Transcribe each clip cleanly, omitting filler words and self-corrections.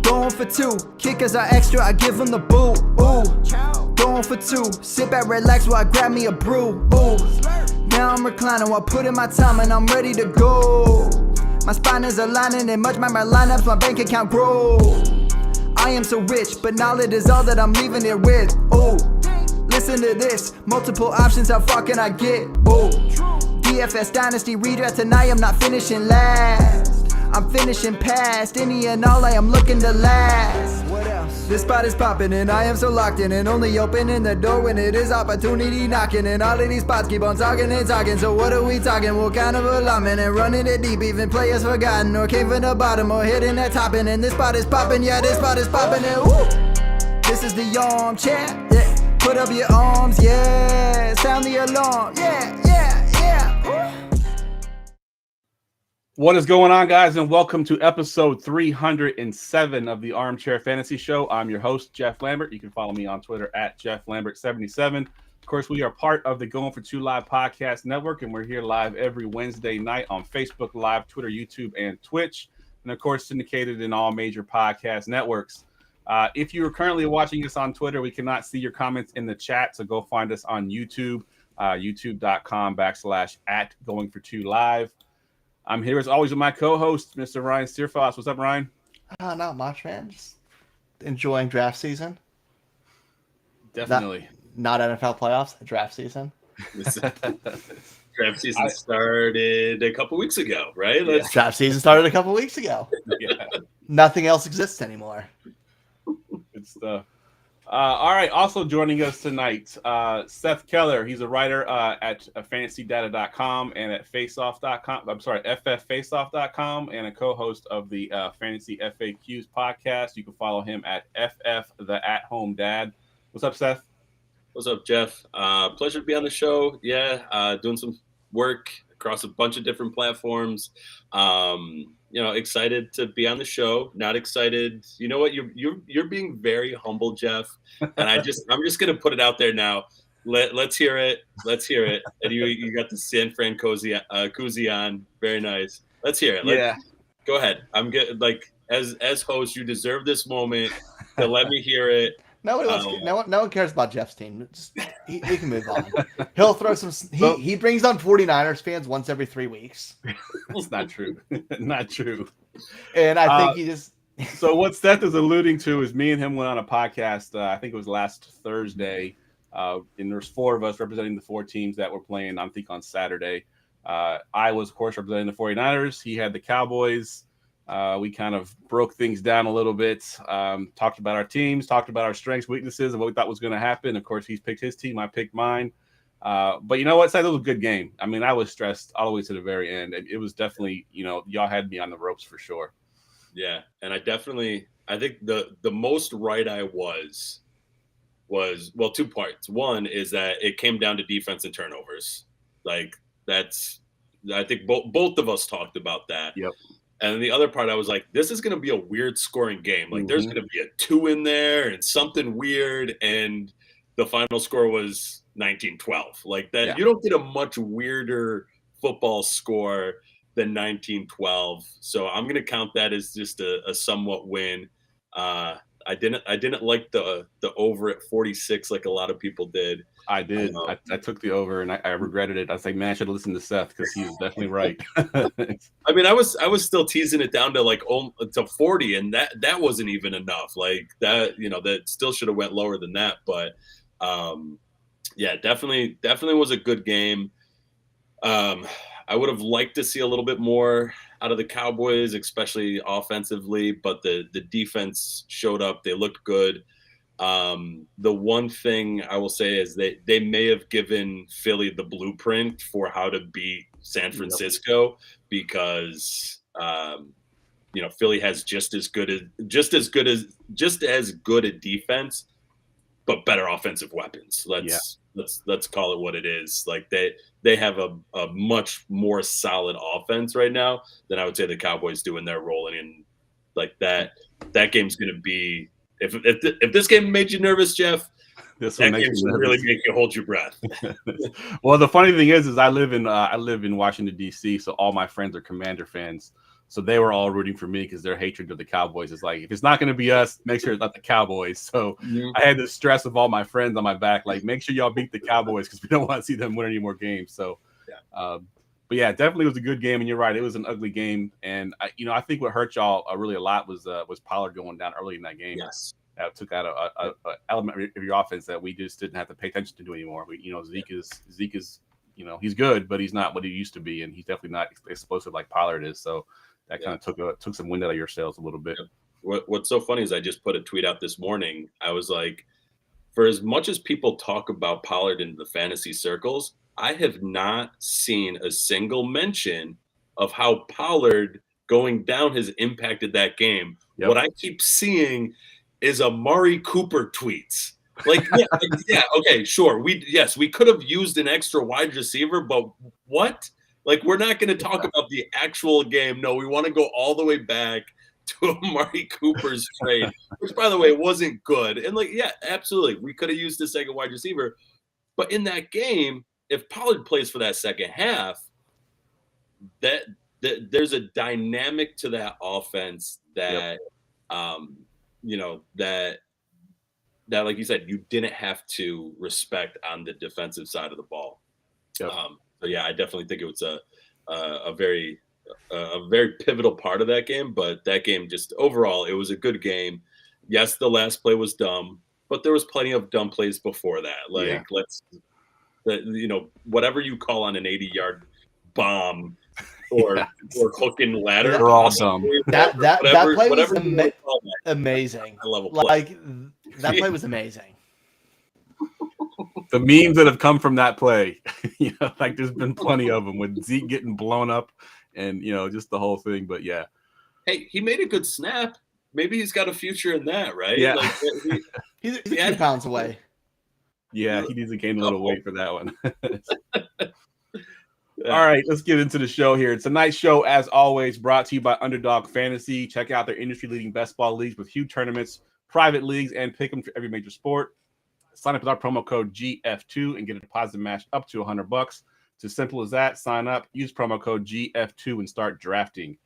Going for two, kickers are extra, I give them the boot. Ooh, going for two, sit back, relax while I grab me a brew. Ooh, now I'm reclining while putting my time and I'm ready to go. My spine is aligning and much my lineups, my bank account grow. I am so rich, but knowledge is all that I'm leaving it with. Ooh, listen to this, multiple options, how far can I get? Ooh, DFS Dynasty redraft tonight, I'm not finishing last. I'm finishing past any and all, I am looking to last. What else? This spot is popping and I am so locked in and only opening the door when it is opportunity knocking. And all of these spots keep on talking and talking. So what are we talking? What kind of alignment? And running it deep, even players forgotten or came from the bottom or hitting that top end. And this spot is popping, yeah, this spot is popping. And woo! This is the armchair, yeah. Put up your arms, yeah. Sound the alarm, yeah, yeah, yeah. Woo! What is going on, guys, and welcome to episode 307 of the Armchair Fantasy Show. I'm your host, Jeff Lambert. You can follow me on Twitter at JeffLambert77. Of course, we are part of the Going for Two Live podcast network, and we're here live every Wednesday night on Facebook Live, Twitter, YouTube, and Twitch, and of course, syndicated in all major podcast networks. If you are currently watching us on Twitter, we cannot see your comments in the chat, so go find us on YouTube, youtube.com/@GoingForTwoLive. I'm here as always with my co-host, Mr. Ryan Steerfoss. What's up, Ryan? Not much, man. Just enjoying draft season. Definitely. Not NFL playoffs, draft season. Draft season started a couple weeks ago, right? Draft season started a couple weeks ago. Yeah. Nothing else exists anymore. Good stuff. All right. Also joining us tonight, Seth Keller. He's a writer at fantasydata.com and at faceoff.com. I'm sorry, fffaceoff.com, and a co-host of the Fantasy FAQs podcast. You can follow him at FF the At Home Dad. What's up, Seth? What's up, Jeff? Pleasure to be on the show. Yeah, doing some work across a bunch of different platforms. Excited to be on the show. Not excited. You know what? You're being very humble, Jeff. And I'm just gonna put it out there now. Let's hear it. Let's hear it. And you got the San Fran koozie on. Very nice. Let's hear it. Go ahead. I'm good. Like as host, you deserve this moment to let me hear it. No one cares about Jeff's team. He can move on. He'll throw some. He brings on 49ers fans once every 3 weeks. It's not true. Not true. And I think he just. So what Seth is alluding to is me and him went on a podcast. I think it was last Thursday, and there's 4 of us representing the 4 teams that were playing. I think on Saturday. I was, of course, representing the 49ers. He had the Cowboys. We kind of broke things down a little bit, talked about our teams, talked about our strengths, weaknesses, and what we thought was going to happen. Of course, he's picked his team. I picked mine. But you know what, Seth? It was a good game. I mean, I was stressed all the way to the very end. It was definitely, y'all had me on the ropes for sure. Yeah, and I think the most right I was 2 parts. One is that it came down to defense and turnovers. Like I think both of us talked about that. Yep. And the other part, I was like, this is going to be a weird scoring game. Like, there's going to be a 2 in there and something weird. And the final score was 19-12. Like that, You don't get a much weirder football score than 19-12. So I'm going to count that as just a somewhat win. I didn't like the over at 46 like a lot of people did. I did. I took the over, and I regretted it. I was like, man, I should have listened to Seth because he was definitely right. I mean, I was still teasing it down to to 40, and that wasn't even enough. Like that, that still should have went lower than that. But definitely was a good game. I would have liked to see a little bit more out of the Cowboys, especially offensively, but the defense showed up. They looked good. The one thing I will say is that they may have given Philly the blueprint for how to beat San Francisco because Philly has just as good a defense, but better offensive weapons. Let's call it what it is. Like they have a much more solid offense right now than I would say the Cowboys do in their role. And like that game's going to be. If this game made you nervous, Jeff, that game should really make you hold your breath. Well, the funny thing is I live in Washington D.C., so all my friends are Commander fans. So they were all rooting for me because their hatred of the Cowboys is like, if it's not going to be us, make sure it's not the Cowboys. So I had the stress of all my friends on my back, like, make sure y'all beat the Cowboys because we don't want to see them win any more games. So, but yeah, definitely was a good game. And you're right, it was an ugly game. And I think what hurt y'all really a lot was Pollard going down early in that game. Yes. That took out a element of your offense that we just didn't have to pay attention to do anymore. Zeke is he's good, but he's not what he used to be, and he's definitely not explosive like Pollard is. So that kind of took some wind out of your sails a little bit. What's so funny is I just put a tweet out this morning. I was like, for as much as people talk about Pollard in the fantasy circles, I have not seen a single mention of how Pollard going down has impacted that game. Yep. What I keep seeing is Amari Cooper tweets. Like, okay, sure. We could have used an extra wide receiver, but what? Like, we're not going to talk about the actual game. No, we want to go all the way back to Amari Cooper's trade, which, by the way, wasn't good. And, absolutely. We could have used the second wide receiver. But in that game, if Pollard plays for that second half, that there's a dynamic to that offense that, that, like you said, you didn't have to respect on the defensive side of the ball. Yep. So I definitely think it was a very pivotal part of that game. But that game, just overall, it was a good game. Yes, the last play was dumb, but there was plenty of dumb plays before that. Whatever you call on an 80-yard bomb or hook and ladder, they're all dumb. That play was amazing. I love a play. That play was amazing. The memes that have come from that play, there's been plenty of them with Zeke getting blown up and, just the whole thing. But yeah. Hey, he made a good snap. Maybe he's got a future in that, right? Yeah. He's a few pounds away. Yeah, he needs to gain a little weight for that one. All right, let's get into the show here. It's a nice show, as always, brought to you by Underdog Fantasy. Check out their industry-leading best ball leagues with huge tournaments, private leagues, and pick them for every major sport. Sign up with our promo code GF2 and get a deposit match up to $100. It's as simple as that. Sign up, use promo code GF2, and start drafting.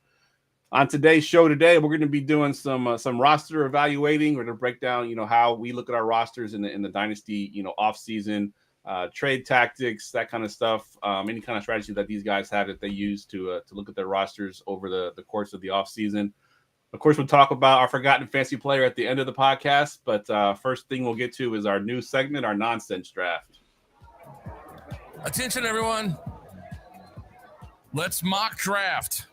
On today's show today, we're going to be doing some roster evaluating. We're going to break down, how we look at our rosters in the Dynasty, off-season, trade tactics, that kind of stuff, any kind of strategy that these guys have that they use to look at their rosters over the course of the off-season. Of course, we'll talk about our forgotten fantasy player at the end of the podcast, but first thing we'll get to is our new segment, our nonsense draft. Attention, everyone. Let's mock draft.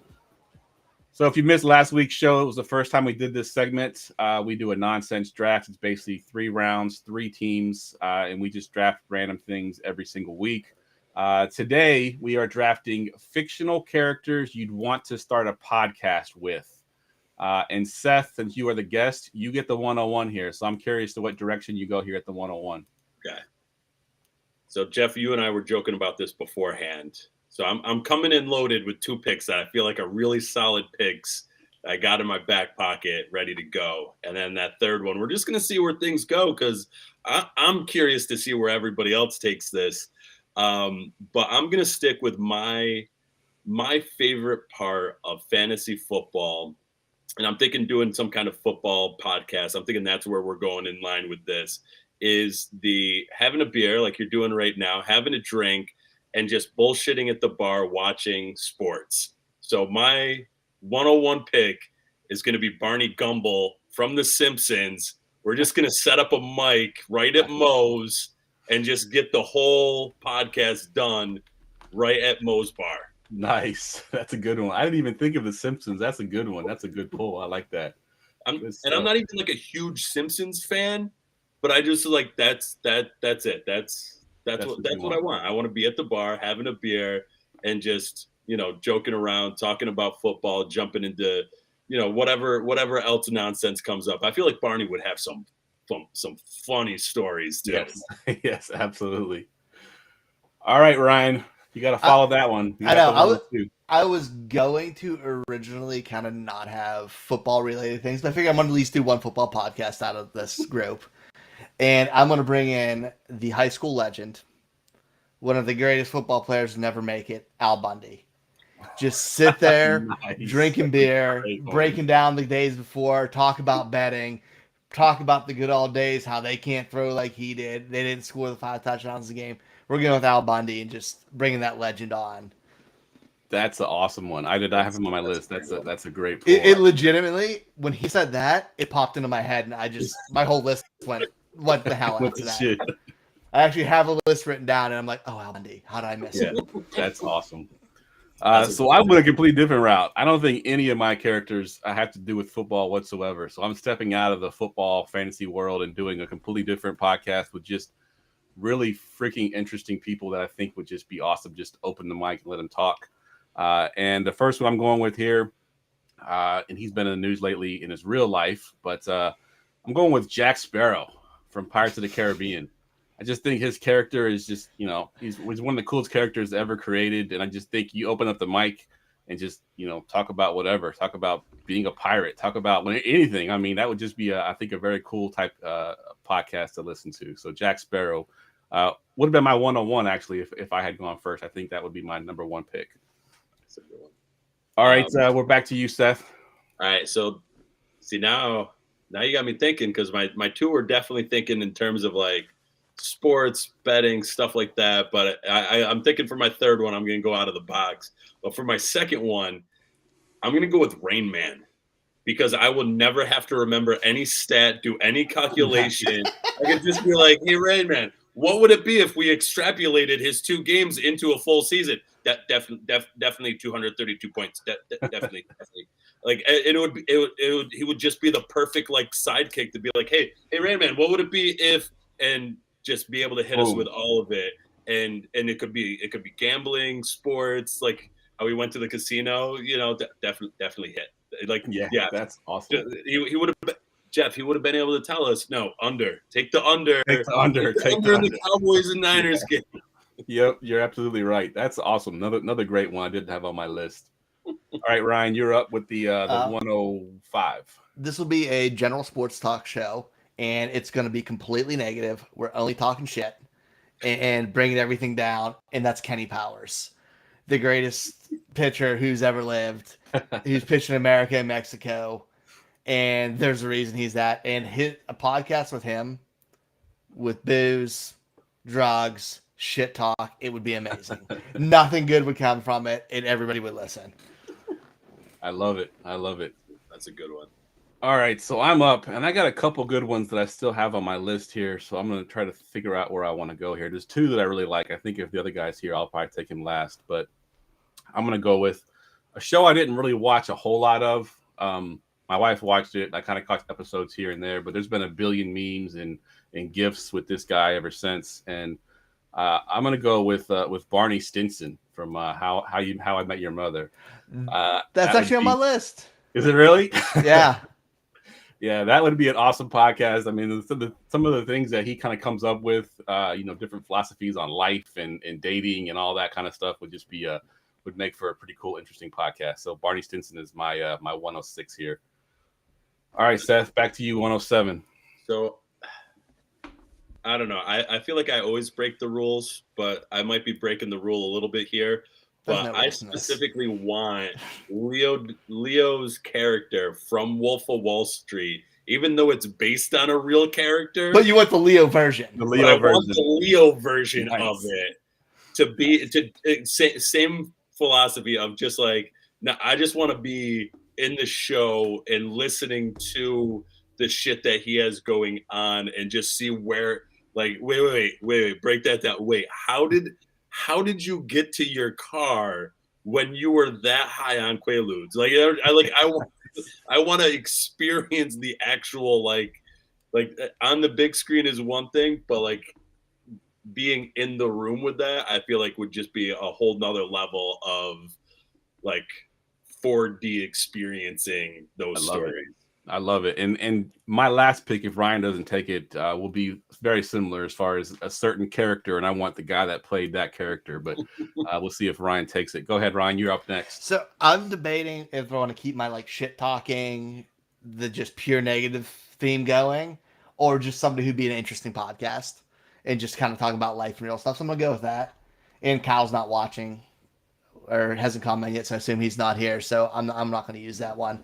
So if you missed last week's show, it was the first time we did this segment. We do a nonsense draft. It's basically 3 rounds, 3 teams, and we just draft random things every single week. Today, we are drafting fictional characters you'd want to start a podcast with. And Seth, since you are the guest, you get the 101 here. So I'm curious to what direction you go here at the 101. Okay. So Jeff, you and I were joking about this beforehand. So I'm coming in loaded with 2 picks that I feel like are really solid picks I got in my back pocket ready to go. And then that third one, we're just going to see where things go because I'm curious to see where everybody else takes this. But I'm going to stick with my favorite part of fantasy football. And I'm thinking doing some kind of football podcast. I'm thinking that's where we're going in line with this, is the having a beer like you're doing right now, having a drink, and just bullshitting at the bar watching sports. So my 101 pick is going to be Barney Gumble from The Simpsons. We're just going to set up a mic right at Moe's and just get the whole podcast done right at Moe's bar. Nice. That's a good one. I didn't even think of The Simpsons. That's a good one. That's a good pull. I like that. I'm not even like a huge Simpsons fan, but I just like that's it. That's what I want. I want to be at the bar having a beer and just, joking around, talking about football, jumping into, whatever else nonsense comes up. I feel like Barney would have some funny stories too. Yes. Yes, absolutely. All right, Ryan. You got to follow that one. I know. I was going to originally kind of not have football-related things, but I figured I'm going to at least do one football podcast out of this group. And I'm going to bring in the high school legend, one of the greatest football players to never make it, Al Bundy. Just sit there, Nice. drinking beer, Great one. breaking down the days before, talk about betting, talk about the good old days, how they can't throw like he did. They didn't score the 5 touchdowns a game. We're going with Al Bundy and just bringing that legend on. That's an awesome one. I did not have him on my list. That's a great pull. It legitimately, when he said that, it popped into my head, and my whole list went, what the hell What after the that? shit? I actually have a list written down, and I'm like, oh, Al Bundy, how did I miss Yeah, it? that's awesome. So I went a completely different route. I don't think any of my characters have to do with football whatsoever. So I'm stepping out of the football fantasy world and doing a completely different podcast with just really freaking interesting people that I think would just be awesome. Just open the mic and let them talk. And the first one I'm going with here, and he's been in the news lately in his real life, but I'm going with Jack Sparrow from Pirates of the Caribbean. I just think his character is just, he's one of the coolest characters ever created. And I just think you open up the mic and just, talk about whatever, talk about being a pirate, talk about anything. I mean, that would just be, I think, a very cool type podcast to listen to. So Jack Sparrow would have been my 101, actually, if I had gone first. I think that would be my number one pick. That's a good one. All right, we're back to you, Seth. All right, so see now you got me thinking, because my two were definitely thinking in terms of like sports betting, stuff like that. But I'm thinking for my third one, I'm going to go out of the box. But for my second one, I'm going to go with Rain Man, because I will never have to remember any stat, do any calculation. I could just be like, hey, Rain Man, what would it be if we extrapolated his 2 games into a full season? That definitely 232 points. Definitely. Like he would just be the perfect like sidekick to be like, hey, Rain Man, what would it be if, and just be able to hit us with all of it. And it could be gambling, sports, like how we went to the casino, definitely hit. Like, yeah, that's awesome. He would have, Jeff, he would have been able to tell us, no, under. Take the under. Take the under. Take the under in the Cowboys and Niners game. Yep, you're absolutely right. That's awesome. Another great one I didn't have on my list. All right, Ryan, you're up with the 105. This will be a general sports talk show, and it's going to be completely negative. We're only talking shit and bringing everything down, and that's Kenny Powers, the greatest pitcher who's ever lived. He's pitched in America and Mexico, and there's a reason he's that. And a podcast with him, with booze, drugs, shit talk, it would be amazing. Nothing good would come from it, and everybody would listen. I love it. That's a good one. All right, so I'm up, and I got a couple good ones that I still have on my list here, so I'm going to try to figure out where I want to go here. There's 2 that I really like. I think if the other guy's here, I'll probably take him last, but I'm going to go with a show I didn't really watch a whole lot of. My wife watched it. I kind of caught episodes here and there, but there's been a billion memes and GIFs with this guy ever since, and I'm going to go with Barney Stinson from How I Met Your Mother. That's actually on my list. Is it really? Yeah. Yeah, that would be an awesome podcast. I mean, some of the things that he kind of comes up with, different philosophies on life and dating and all that kind of stuff would just be would make for a pretty cool, interesting podcast. So Barney Stinson is my 106 here. All right, Seth, back to you, 107. So I don't know. I feel like I always break the rules, but I might be breaking the rule a little bit here. But I specifically want Leo's character from Wolf of Wall Street, even though it's based on a real character. But you want the Leo version. The Leo version. Want the Leo version Nice. of it same philosophy of just like, now I just want to be in the show and listening to the shit that he has going on and just see where, like, wait, break that down. Wait, how did you get to your car when you were that high on Quaaludes? Like, I want to experience the actual, like on the big screen is one thing, but like being in the room with that, I feel like would just be a whole nother level of like 4D experiencing those stories. I love it. And my last pick, if Ryan doesn't take it, will be very similar as far as a certain character, and I want the guy that played that character, but we'll see if Ryan takes it. Go ahead, Ryan, you're up next. So I'm debating if I want to keep my like shit talking, the just pure negative theme going, or just somebody who'd be an interesting podcast and just kind of talk about life and real stuff. So I'm going to go with that. And Kyle's not watching. or hasn't commented yet, so I assume he's not here. So I'm not going to use that one.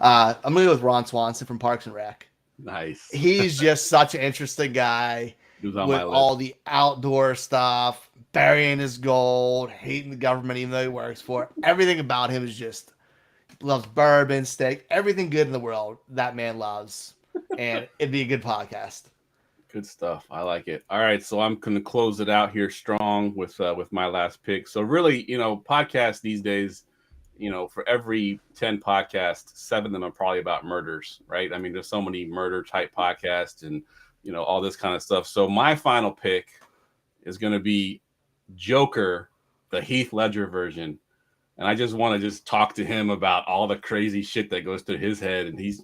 I'm going to go with Ron Swanson from Parks and Rec. Nice. He's just such an interesting guy He was on with my list. all the outdoor stuff, burying his gold, hating the government even though he works for it. Everything about him is just loves bourbon, steak, everything good in the world that man loves. And it'd be a good podcast. Good stuff. I like it. All right, so I'm going to close it out here strong with my last pick. So really, podcasts these days, for every 10 podcasts, 7 of them are probably about murders, right? I mean, there's so many murder type podcasts and all this kind of stuff. So my final pick is going to be Joker, the Heath Ledger version. And I just want to just talk to him about all the crazy shit that goes through his head. And he's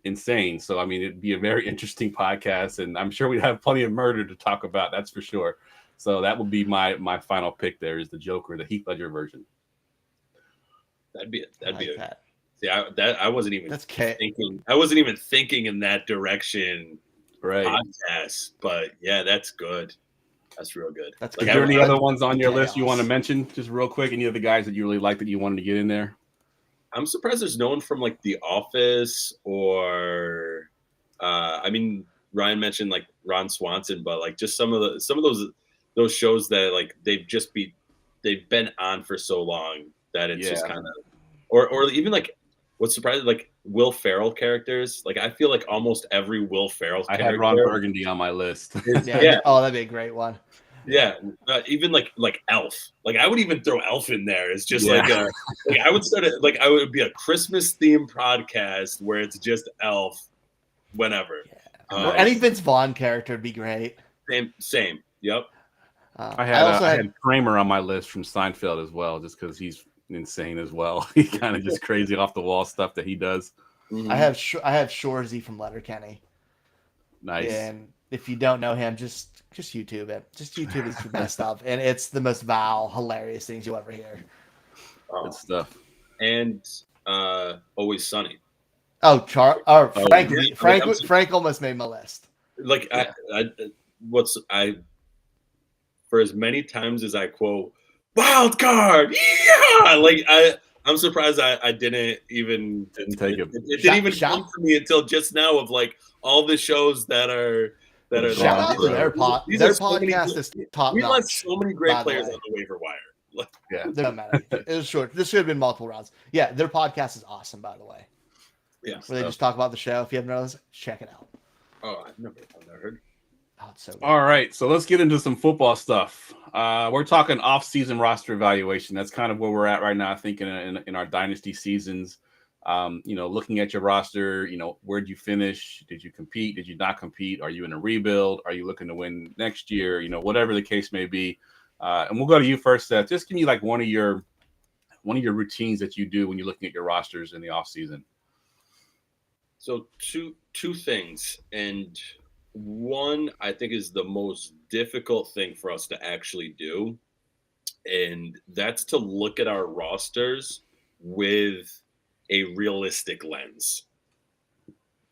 insane. So, I mean, it'd be a very interesting podcast. And I'm sure we'd have plenty of murder to talk about. That's for sure. So that would be my final pick there is the Joker, the Heath Ledger version. That'd be That. See, I wasn't even That's thinking. I wasn't even thinking in that direction. Right. Podcast, but yeah, that's good. That's real good. That's Is good. there any other ones on your chaos. list you want to mention just real quick? Any of the guys that you really like that you wanted to get in there? I'm surprised there's no one from like The Office or I mean Ryan mentioned like Ron Swanson, but like just some of those shows that like they've been on for so long that it's just kind of or even like what's surprising like Will Ferrell characters. Like I feel like almost every Will Ferrell character. I had Ron Burgundy on my list. Yeah. Oh, that'd be a great one. Yeah, even like Elf. Like I would even throw Elf in there. It's just like I would start it like I would be a Christmas themed podcast where it's just Elf, whenever. Yeah. Or any Vince Vaughn character would be great. Same. Yep. I had Kramer on my list from Seinfeld as well, just because he's insane as well. He's kind of just crazy off the wall stuff that he does. Mm-hmm. I have Shorzy from Letterkenny. Nice. And if you don't know him, just YouTube it. Just YouTube his best stuff, and it's the most hilarious things you'll ever hear. Good stuff. And Always Sunny. Frank. Yeah. Frank almost made my list. Like for as many times as I quote wild card, yeah, like I'm surprised I didn't take it. It didn't even come to me until just now of like all the shows that are shout out to their podcast is top notch. We let so many great players on the waiver wire. Yeah, it doesn't matter. It was short. This should have been multiple rounds. Yeah, their podcast is awesome, by the way. Yeah, where they just talk about the show. If you haven't noticed, check it out. Oh, I've never heard. Oh, it's so good. All right, so let's get into some football stuff. We're talking off-season roster evaluation. That's kind of where we're at right now. I think in our dynasty seasons, looking at your roster, where'd you finish? Did you compete? Did you not compete? Are you in a rebuild? Are you looking to win next year? Whatever the case may be. And we'll go to you first, Seth. Just give me like one of your routines that you do when you're looking at your rosters in the off-season. So two things, and one I think is the most difficult thing for us to actually do, and that's to look at our rosters with a realistic lens.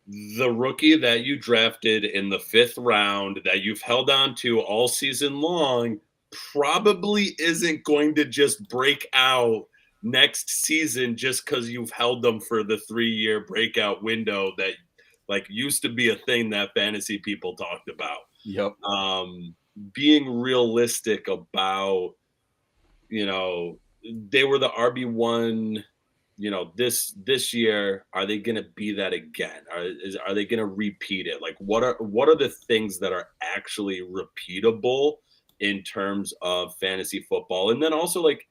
The rookie that you drafted in the 5th round that you've held on to all season long probably isn't going to just break out next season just because you've held them for the 3-year breakout window that like used to be a thing that fantasy people talked about. Yep. Being realistic about, they were the RB1, this year. Are they going to be that again? Are they going to repeat it? Like, what are the things that are actually repeatable in terms of fantasy football? And then also like,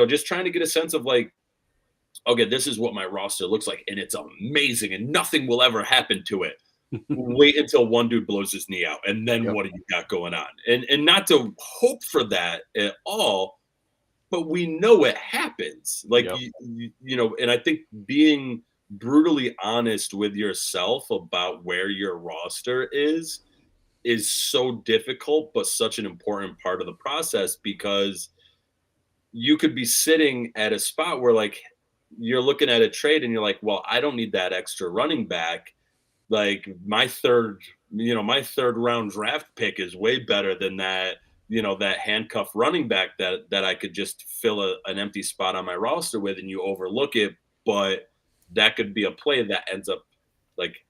just trying to get a sense of like, okay, this is what my roster looks like, and it's amazing, and nothing will ever happen to it. Wait until one dude blows his knee out, and then what do you got going on? And not to hope for that at all, but we know it happens. Like, and I think being brutally honest with yourself about where your roster is so difficult, but such an important part of the process, because you could be sitting at a spot where like you're looking at a trade and you're like, well, I don't need that extra running back. Like my third round draft pick is way better than that that handcuff running back that I could just fill an empty spot on my roster with, and you overlook it. But that could be a play that ends up like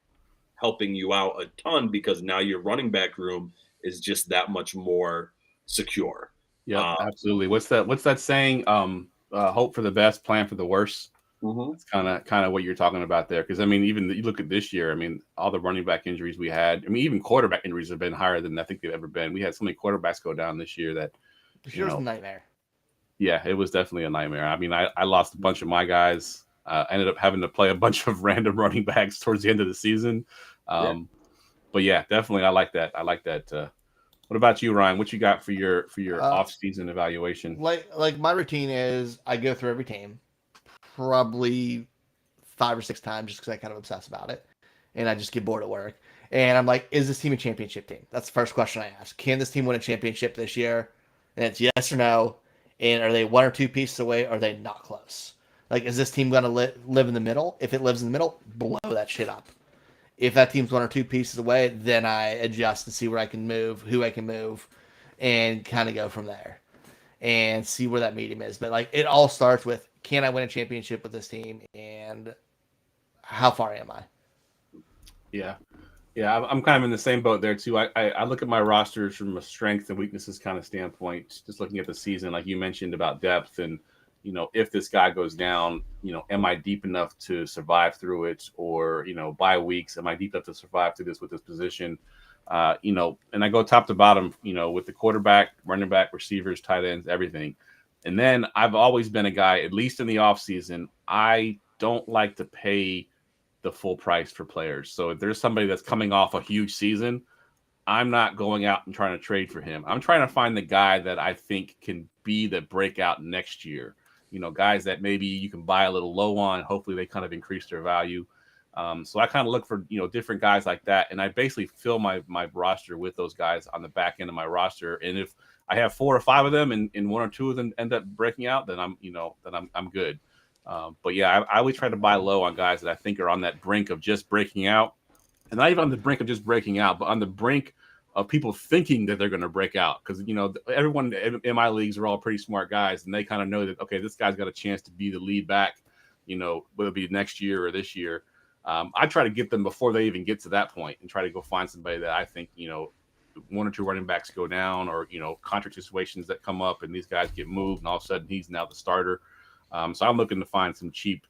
helping you out a ton because now your running back room is just that much more secure. Yeah, absolutely. What's that saying? Hope for the best, plan for the worst. It's kind of what you're talking about there. Because I mean, even you look at this year. I mean, all the running back injuries we had. I mean, even quarterback injuries have been higher than I think they've ever been. We had so many quarterbacks go down this year that This year was a nightmare. Yeah, it was definitely a nightmare. I mean, I lost a bunch of my guys. Ended up having to play a bunch of random running backs towards the end of the season. But yeah, definitely, I like that. What about you, Ryan? What you got for your off-season evaluation? Like my routine is I go through every team, probably 5 or 6 times, just because I kind of obsess about it, and I just get bored at work. And I'm like, is this team a championship team? That's the first question I ask. Can this team win a championship this year? And it's yes or no. And are they 1 or 2 pieces away? Or are they not close? Like, is this team going to live in the middle? If it lives in the middle, blow that shit up. If that team's 1 or 2 pieces away, then I adjust and see where I can move, who I can move, and kind of go from there and see where that medium is. But like, it all starts with, can I win a championship with this team, and how far am I? Yeah, I'm kind of in the same boat there too. I look at my rosters from a strengths and weaknesses kind of standpoint, just looking at the season, like you mentioned about depth and, if this guy goes down, am I deep enough to survive through it? Or, bye weeks, am I deep enough to survive through this with this position? And I go top to bottom, with the quarterback, running back, receivers, tight ends, everything. And then I've always been a guy, at least in the offseason, I don't like to pay the full price for players. So if there's somebody that's coming off a huge season, I'm not going out and trying to trade for him. I'm trying to find the guy that I think can be the breakout next year. Guys that maybe you can buy a little low on. Hopefully they kind of increase their value. So I kind of look for, different guys like that. And I basically fill my roster with those guys on the back end of my roster. And if I have 4 or 5 of them and 1 or 2 of them end up breaking out, then I'm good. But yeah, I always try to buy low on guys that I think are on that brink of just breaking out, and not even on the brink of just breaking out, but on the brink of people thinking that they're going to break out. Because everyone in my leagues are all pretty smart guys, and they kind of know that, okay, this guy's got a chance to be the lead back. Whether it be next year or this year. I try to get them before they even get to that point, and try to go find somebody that I think 1 or 2 running backs go down, or contract situations that come up, and these guys get moved, and all of a sudden he's now the starter. So I'm looking to find some cheap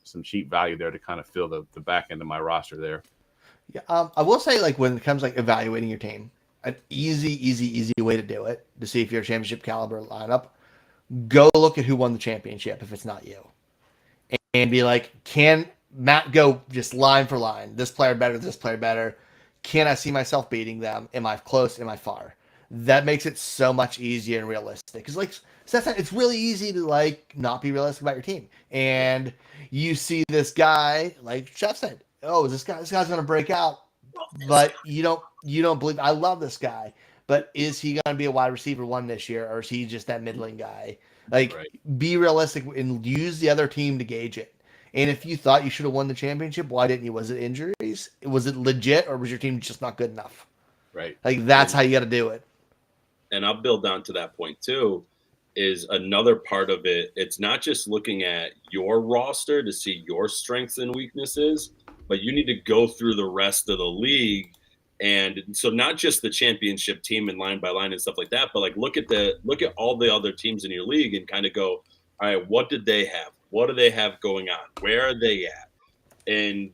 value there to kind of fill the back end of my roster there. Yeah, I will say, like, when it comes like evaluating your team, an easy way to do it to see if you're a championship caliber lineup, go look at who won the championship if it's not you, and be like, can Matt go just line for line? This player better, this player better. Can I see myself beating them? Am I close? Am I far? That makes it so much easier and realistic. Because like, it's really easy to like not be realistic about your team. And you see this guy, like Chef said, oh, this guy's going to break out. But you don't believe. I love this guy, but is he going to be a wide receiver 1 this year, or is he just that middling guy? Like, Be realistic and use the other team to gauge it. And if you thought you should have won the championship, why didn't you? Was it injuries? Was it legit, or was your team just not good enough? Right. Like, that's how you got to do it. And I'll build down to that point too, is another part of it. It's not just looking at your roster to see your strengths and weaknesses, but you need to go through the rest of the league. And so not just the championship team and line by line and stuff like that, but like look at all the other teams in your league and kind of go, all right, what did they have? What do they have going on? Where are they at? And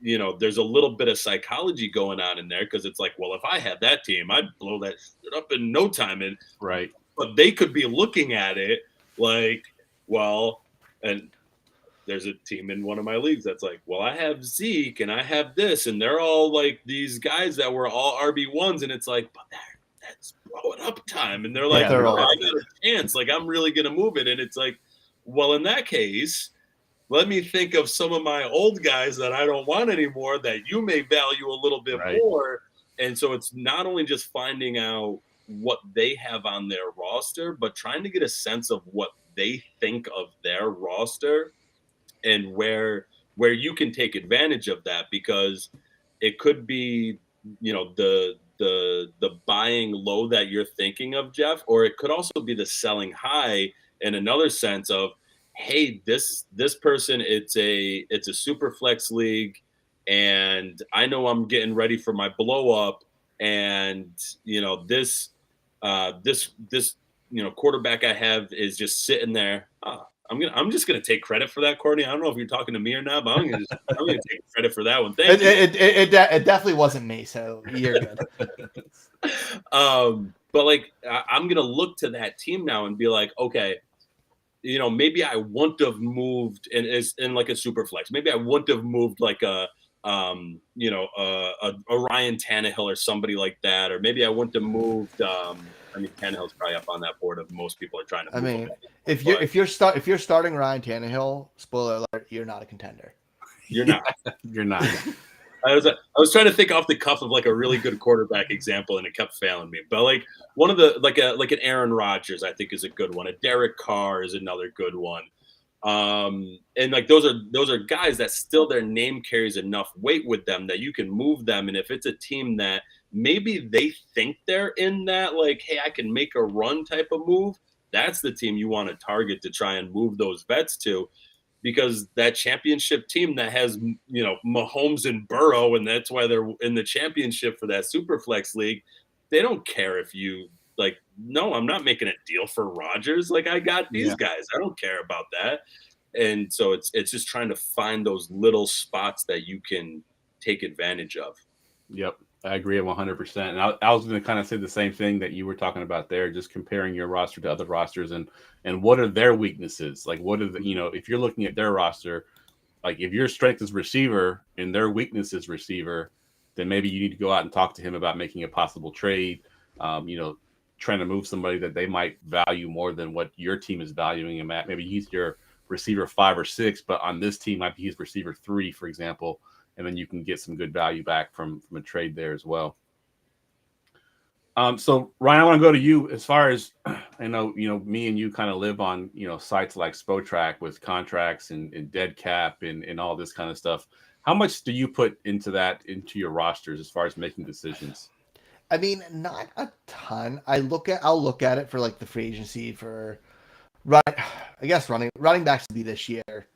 there's a little bit of psychology going on in there, because it's like, well, if I had that team, I'd blow that shit up in no time. And right. But they could be looking at it like, well, and there's a team in one of my leagues that's like, well, I have Zeke and I have this, and they're all like these guys that were all RB1s, and it's like, but that's blowing up time. And they're like, I got a chance. Like, I'm really going to move it. And it's like, well, in that case, let me think of some of my old guys that I don't want anymore that you may value a little bit more. And so it's not only just finding out what they have on their roster, but trying to get a sense of what they think of their roster and where you can take advantage of that, because it could be, the the buying low that you're thinking of, Jeff, or it could also be the selling high in another sense of, hey, this person, it's a super flex league, and I know I'm getting ready for my blow up, and this quarterback I have is just sitting there. I'm just gonna take credit for that, Courtney. I don't know if you're talking to me or not, but I'm gonna take credit for that one. Thank you. It definitely wasn't me, so you're good. But like I'm gonna look to that team now and be like, okay, maybe I wouldn't have moved in like a super flex. Maybe I wouldn't have moved like a Ryan Tannehill or somebody like that, or maybe I wouldn't have moved. Tannehill's probably up on that board of most people are trying to. Move him. If you're starting Ryan Tannehill, spoiler alert, you're not a contender. You're not. You're not. I was trying to think off the cuff of like a really good quarterback example, and it kept failing me. But like one of the like an Aaron Rodgers, I think is a good one. A Derek Carr is another good one. And like those are guys that still their name carries enough weight with them that you can move them. And if it's a team that maybe they think they're in that, like, hey, I can make a run type of move, that's the team you want to target to try and move those bets to, because that championship team that has, Mahomes and Burrow, and that's why they're in the championship for that super flex league. They don't care if you like, no, I'm not making a deal for Rodgers. Like, I got these guys. I don't care about that. And so it's just trying to find those little spots that you can take advantage of. Yep. I agree 100%. And I was going to kind of say the same thing that you were talking about there, just comparing your roster to other rosters and what are their weaknesses? Like, what are the, if you're looking at their roster, like if your strength is receiver and their weakness is receiver, then maybe you need to go out and talk to him about making a possible trade, trying to move somebody that they might value more than what your team is valuing him at. Maybe he's your receiver 5 or 6, but on this team might be his receiver 3, for example. And then you can get some good value back from a trade there as well. So Ryan, I want to go to you as far as I know, me and you kind of live on, sites like Spotrac with contracts and dead cap and all this kind of stuff. How much do you put into your rosters as far as making decisions? I mean, not a ton. I'll look at it for like the free agency for running backs to be this year.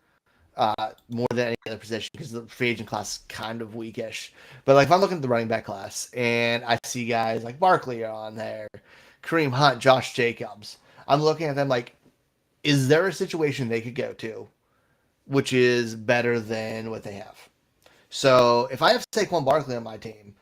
More than any other position because the free agent class is kind of weakish. But like if I'm looking at the running back class and I see guys like Barkley are on there, Kareem Hunt, Josh Jacobs, I'm looking at them like, is there a situation they could go to which is better than what they have? So if I have Saquon Barkley on my team,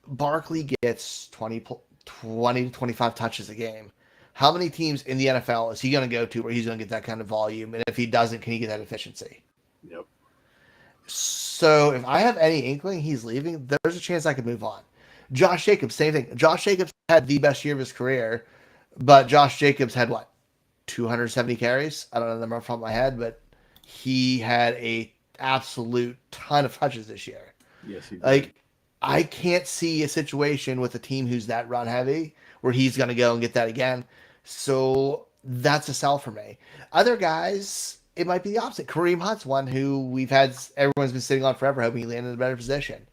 Barkley gets 20 to 25 touches a game. How many teams in the NFL is he going to go to where he's going to get that kind of volume? And if he doesn't, can he get that efficiency? Yep. So if I have any inkling he's leaving, there's a chance I could move on. Josh Jacobs, same thing. Josh Jacobs had the best year of his career, but Josh Jacobs had 270 carries? I don't know the number off the top of my head, but he had a absolute ton of touches this year. Yes, he did. Like, I can't see a situation with a team who's that run heavy where he's going to go and get that again. So that's a sell for me. Other guys, it might be the opposite. Kareem Hunt's one who everyone's been sitting on forever, hoping he landed in a better position.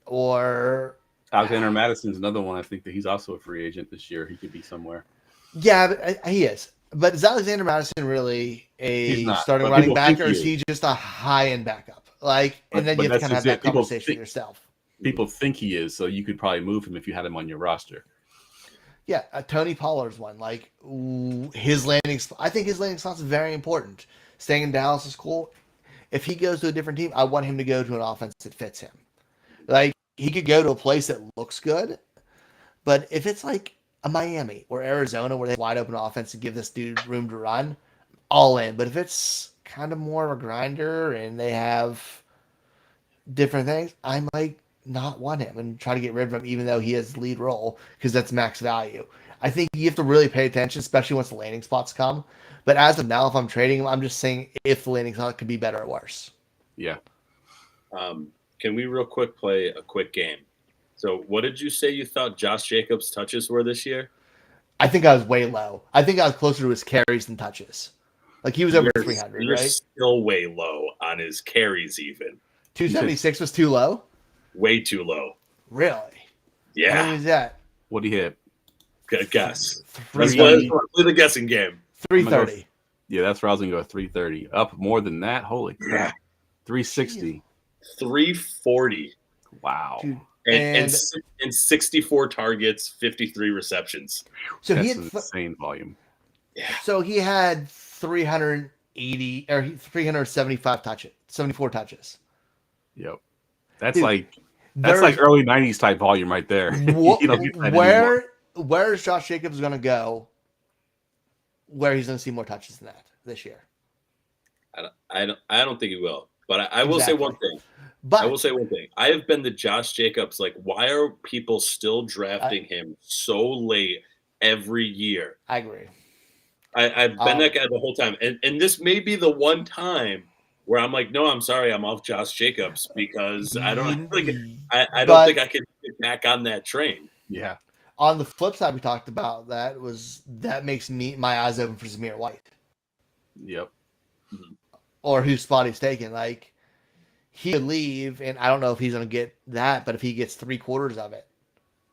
Or Alexander Madison's another one. I think that he's also a free agent this year. He could be somewhere. Yeah, but he is. But is Alexander Madison really a starting running back, or is he just a high-end backup? And then you have to kind of have that conversation with yourself. People think he is, so you could probably move him if you had him on your roster. Yeah, Tony Pollard's one. His landing, I think his landing spot is very important. Staying in Dallas is cool. If he goes to a different team, I want him to go to an offense that fits him. He could go to a place that looks good, but if it's like a Miami or Arizona where they have wide open offense and give this dude room to run, all in. But if it's kind of more of a grinder and they have different things, I might not want him and try to get rid of him, even though he has the lead role, because that's max value. I think you have to really pay attention, especially once the landing spots come. But as of now, if I'm trading him, I'm just saying if the landing spot could be better or worse. Yeah. Can we real quick play a quick game? So what did you say you thought Josh Jacobs' touches were this year? I think I was way low. I think I was closer to his carries than touches. He was over 300, you're right? Still way low on his carries even. 276 was too low? Way too low. Really? How many was that? What do you hit? Good guess. Three- Let's play the guessing game. 330. Yeah, that's where I was going to go. 330. Up more than that? Holy crap. 360. 340. Wow. Dude, And 64 targets, 53 receptions. So That's he had insane volume. Yeah. So he had 380 or 375 touches, 74 touches. Yep. That's Dude, like early 90s type volume right there. What, You don't get that anymore. where is Josh Jacobs going to go? Where he's going to see more touches than that this year? I don't think he will. But I will say one thing. But I will say one thing. I have been the Josh Jacobs. Like, why are people still drafting him so late every year? I agree. I've been that guy the whole time. And this may be the one time where I'm like, no, I'm sorry, I'm off Josh Jacobs because I don't think I don't think I can get back on that train. Yeah. On the flip side, we talked about that makes my eyes open for Zamir White. Yep. Or whose spot he's taking. Like, he could leave, and I don't know if he's going to get that, but if he gets 3/4 of it,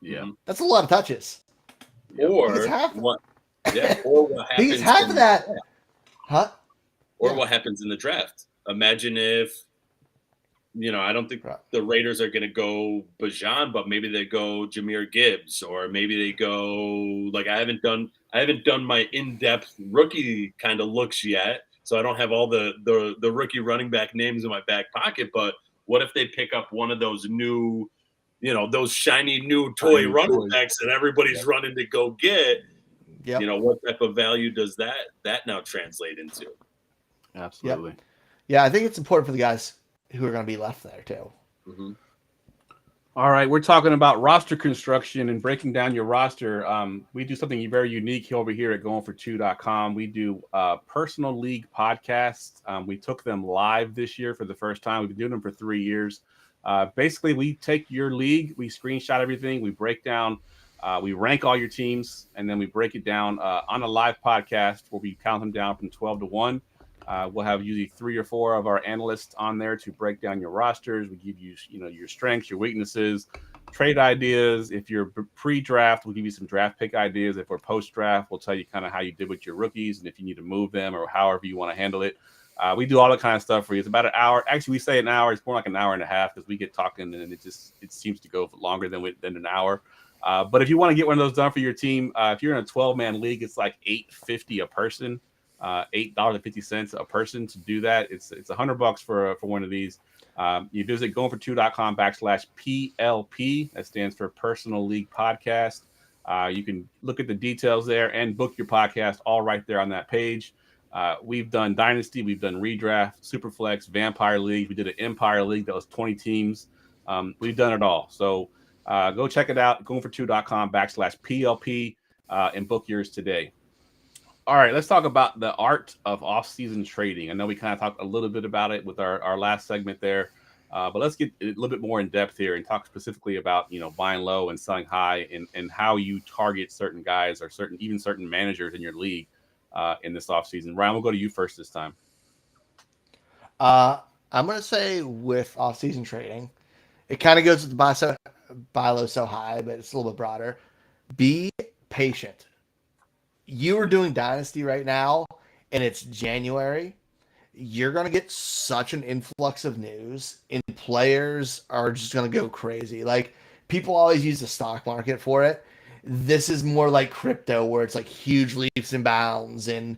Yeah. that's a lot of touches. Or He gets half. what? Yeah. Or what happens? He gets half of that. Huh? Or Yeah. what happens in the draft? Imagine if, I don't think the Raiders are going to go Bajan, but maybe they go Jahmyr Gibbs, or maybe they go like I haven't done my in-depth rookie kind of looks yet, so I don't have all the rookie running back names in my back pocket. But what if they pick up one of those new, those shiny new toy running backs that everybody's running to go get? Yep. What type of value does that now translate into? Absolutely. Yep. Yeah, I think it's important for the guys who are going to be left there too. Mm-hmm. All right, we're talking about roster construction and breaking down your roster. We do something very unique over here at goingfor2.com. We do personal league podcasts. We took them live this year for the first time. We've been doing them for 3 years. Basically, we take your league, we screenshot everything, we break down, we rank all your teams, and then we break it down on a live podcast where we count them down from 12 to 1. We'll have usually 3 or 4 of our analysts on there to break down your rosters. We give you, your strengths, your weaknesses, trade ideas. If you're pre-draft, we'll give you some draft pick ideas. If we're post-draft, we'll tell you kind of how you did with your rookies and if you need to move them or however you want to handle it. We do all that kind of stuff for you. It's about an hour. Actually, we say an hour. It's more like an hour and a half because we get talking and it seems to go longer than an hour. But if you want to get one of those done for your team, if you're in a 12-man league, it's like $8.50 a person. $8.50 a person to do that. It's $100 for one of these. You visit goingfor2.com/PLP. That stands for Personal League Podcast. You can look at the details there and book your podcast all right there on that page. We've done Dynasty, we've done Redraft, Superflex, Vampire League. We did an Empire League that was 20 teams. We've done it all. So go check it out. goingfor2.com/PLP and book yours today. All right, let's talk about the art of off-season trading. I know we kind of talked a little bit about it with our last segment there, but let's get a little bit more in depth here and talk specifically about buying low and selling high and how you target certain guys or certain managers in your league in this off-season. Ryan, we'll go to you first this time. I'm going to say with off-season trading, it kind of goes with the buy low, sell high, but it's a little bit broader. Be patient. You are doing Dynasty right now, and it's January. You're going to get such an influx of news, and players are just going to go crazy. Like, people always use the stock market for it. This is more like crypto, where it's like huge leaps and bounds and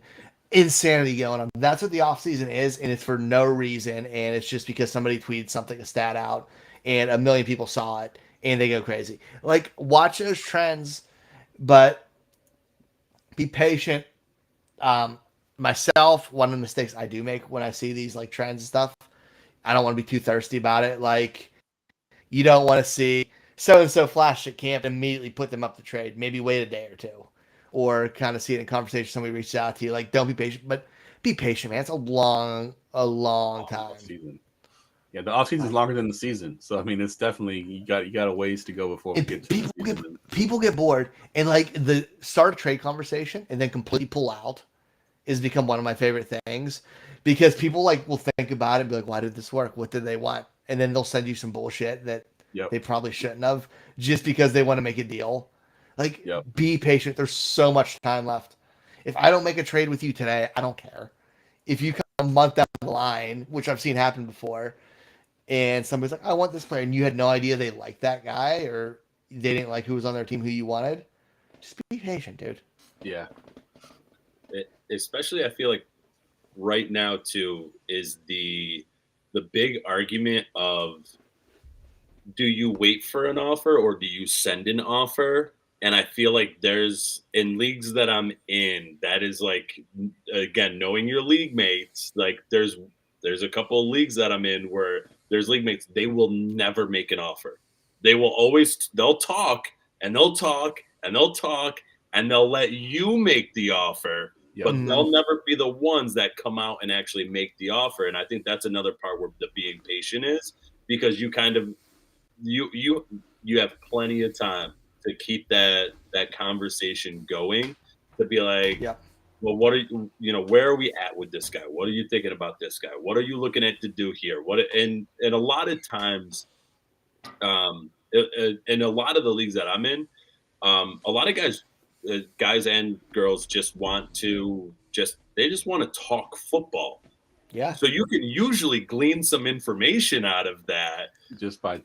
insanity going on. That's what the offseason is, and it's for no reason, and it's just because somebody tweeted something, a stat out, and 1 million people saw it, and they go crazy. Like, watch those trends, but be patient. Myself, one of the mistakes I do make when I see these like trends and stuff, I don't want to be too thirsty about it. Like, you don't want to see so-and-so flash at camp and immediately put them up to trade. Maybe wait a day or two, or kind of see it in conversation. Somebody reaches out to you. Like, don't be patient, but be patient, man. It's a long time. Season. Yeah, the offseason is longer than the season. So, I mean, it's definitely, you got a ways to go before we get to the season. People get bored, and like the start a trade conversation and then completely pull out has become one of my favorite things, because people like will think about it and be like, why did this work? What did they want? And then they'll send you some bullshit that Yep. they probably shouldn't have, just because they want to make a deal. Like, Yep. be patient. There's so much time left. If I don't make a trade with you today, I don't care. If you come a month down the line, which I've seen happen before, and somebody's like, I want this player, and you had no idea they liked that guy or they didn't like who was on their team who you wanted, just be patient, dude. Yeah. Especially, I feel like right now too is the big argument of, do you wait for an offer or do you send an offer? And I feel like there's, in leagues that I'm in, that is like, again, knowing your league mates, like there's a couple of leagues that I'm in where there's league mates, they will never make an offer. They will always, they'll talk and they'll talk and they'll talk and they'll let you make the offer, but they'll never be the ones that come out and actually make the offer. And I think that's another part where the being patient is, because you kind of, you have plenty of time to keep that conversation going, to be like, well, what are you, where are we at with this guy? What are you thinking about this guy? What are you looking at to do here? And a lot of times, in a lot of the leagues that I'm in, a lot of guys and girls just want to want to talk football. Yeah. So you can usually glean some information out of that just by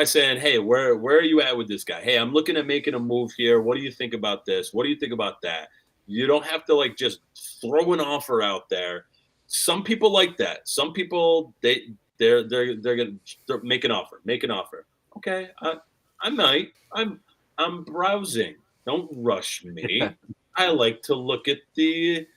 saying, hey, where are you at with this guy? Hey, I'm looking at making a move here. What do you think about this? What do you think about that? You don't have to like just throw an offer out there. Some people like that. Some people they're gonna make an offer. Okay, I might. I'm browsing. Don't rush me. I like to look at the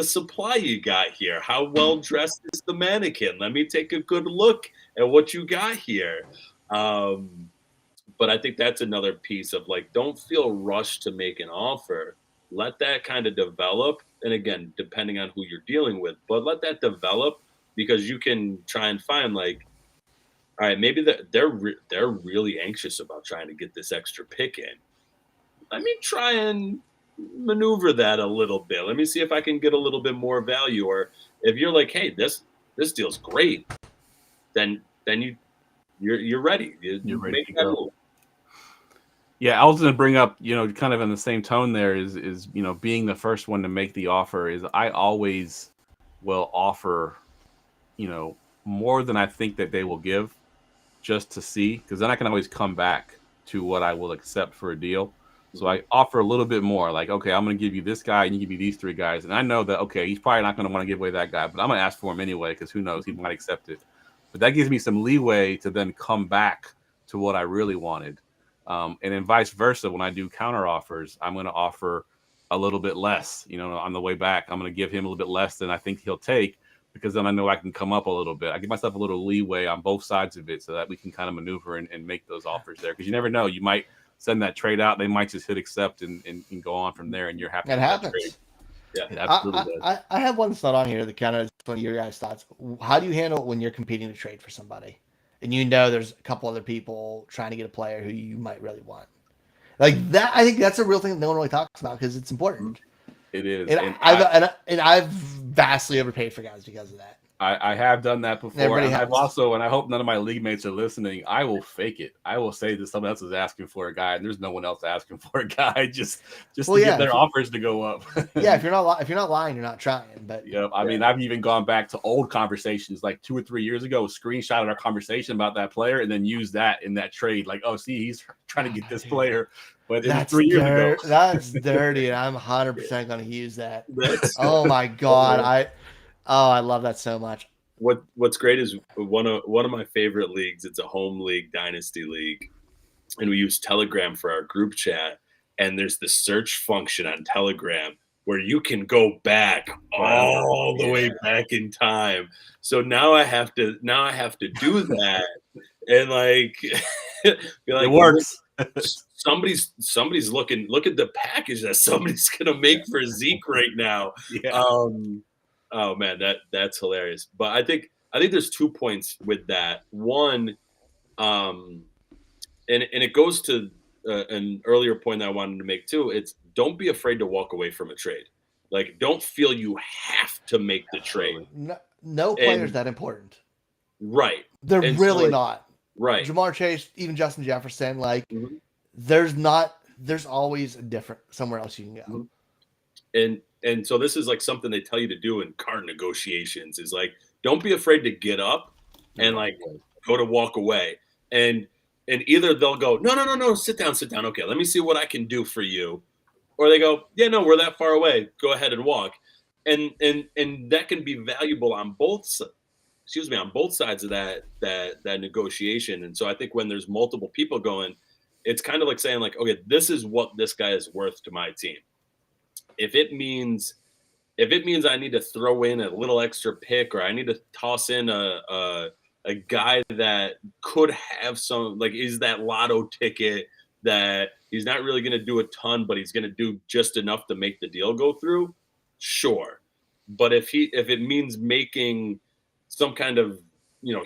supply you got here. How well dressed is the mannequin? Let me take a good look at what you got here. But I think that's another piece of like, don't feel rushed to make an offer. Let that kind of develop. And again, depending on who you're dealing with, but let that develop, because you can try and find like, all right, maybe they're really anxious about trying to get this extra pick in. Let me try and maneuver that a little bit. Let me see if I can get a little bit more value. Or if you're like, hey, this deal's great, then you're ready. You're ready make to that go. move. Yeah, I was going to bring up, kind of in the same tone there is being the first one to make the offer. Is I always will offer, more than I think that they will give, just to see, because then I can always come back to what I will accept for a deal. So I offer a little bit more, like, okay, I'm going to give you this guy and you give me these three guys. And I know that, okay, he's probably not going to want to give away that guy, but I'm going to ask for him anyway, because who knows, he might accept it. But that gives me some leeway to then come back to what I really wanted. And then vice versa, when I do counter offers, I'm going to offer a little bit less, on the way back. I'm going to give him a little bit less than I think he'll take, because then I know I can come up a little bit. I give myself a little leeway on both sides of it so that we can kind of maneuver and make those offers there. Because you never know, you might send that trade out. They might just hit accept and go on from there, and you're happy. That happens. Trade. Yeah, it absolutely does. I have one thought on here that kind of is one of your guys' thoughts. How do you handle it when you're competing to trade for somebody, and there's a couple other people trying to get a player who you might really want? Like that, I think that's a real thing that no one really talks about, because it's important. It is. And I've vastly overpaid for guys because of that. I have done that before. Everybody And has. I've also, and I hope none of my league mates are listening, I will fake it. I will say that someone else is asking for a guy and there's no one else asking for a guy, just to get their offers to go up. Yeah, if you're not lying, you're not trying. But I mean, I've even gone back to old conversations like 2 or 3 years ago, screenshotted our conversation about that player and then used that in that trade. Like, oh, see, he's trying to get this player. But that's 3 years ago. That's dirty, and I'm 100% going to use that. Oh my God, I love that so much. What's great is one of my favorite leagues. It's a home league, Dynasty league, and we use Telegram for our group chat. And there's the search function on Telegram where you can go back all the way back in time. So now I have to do that, and like, it works. somebody's looking. Look at the package that somebody's gonna make for Zeke right now. Yeah. Oh man, that's hilarious. But I think there's 2 points with that. One, and it goes to an earlier point that I wanted to make too. It's, don't be afraid to walk away from a trade. Like, don't feel you have to make the trade. No player's that important. Right. They're And really so, not. Right. Jamar Chase, even Justin Jefferson, like Mhm. there's always a different somewhere else you can go. Mhm. And so this is like something they tell you to do in car negotiations is like, don't be afraid to get up and like go to walk away. And either they'll go, no, sit down. Okay, let me see what I can do for you. Or they go, yeah, no, we're that far away. Go ahead and walk. And that can be valuable on both sides of that negotiation. And so I think when there's multiple people going, it's kind of like saying like, okay, this is what this guy is worth to my team. If it means I need to throw in a little extra pick, or I need to toss in a guy that could have some, like, is that lotto ticket that he's not really going to do a ton, but he's going to do just enough to make the deal go through. Sure. But if it means making some kind of,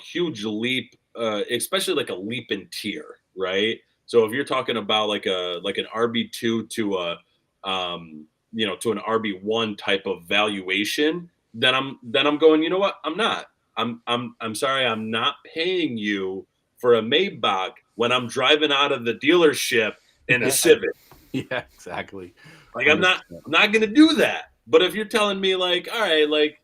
huge leap, especially like a leap in tier, right? So if you're talking about like an RB2 to a, to an RB1 type of valuation, then I'm going, you know what? I'm sorry. I'm not paying you for a Maybach when I'm driving out of the dealership in a Civic. Yeah, exactly. Like I'm not going to do that. But if you're telling me like, all right, like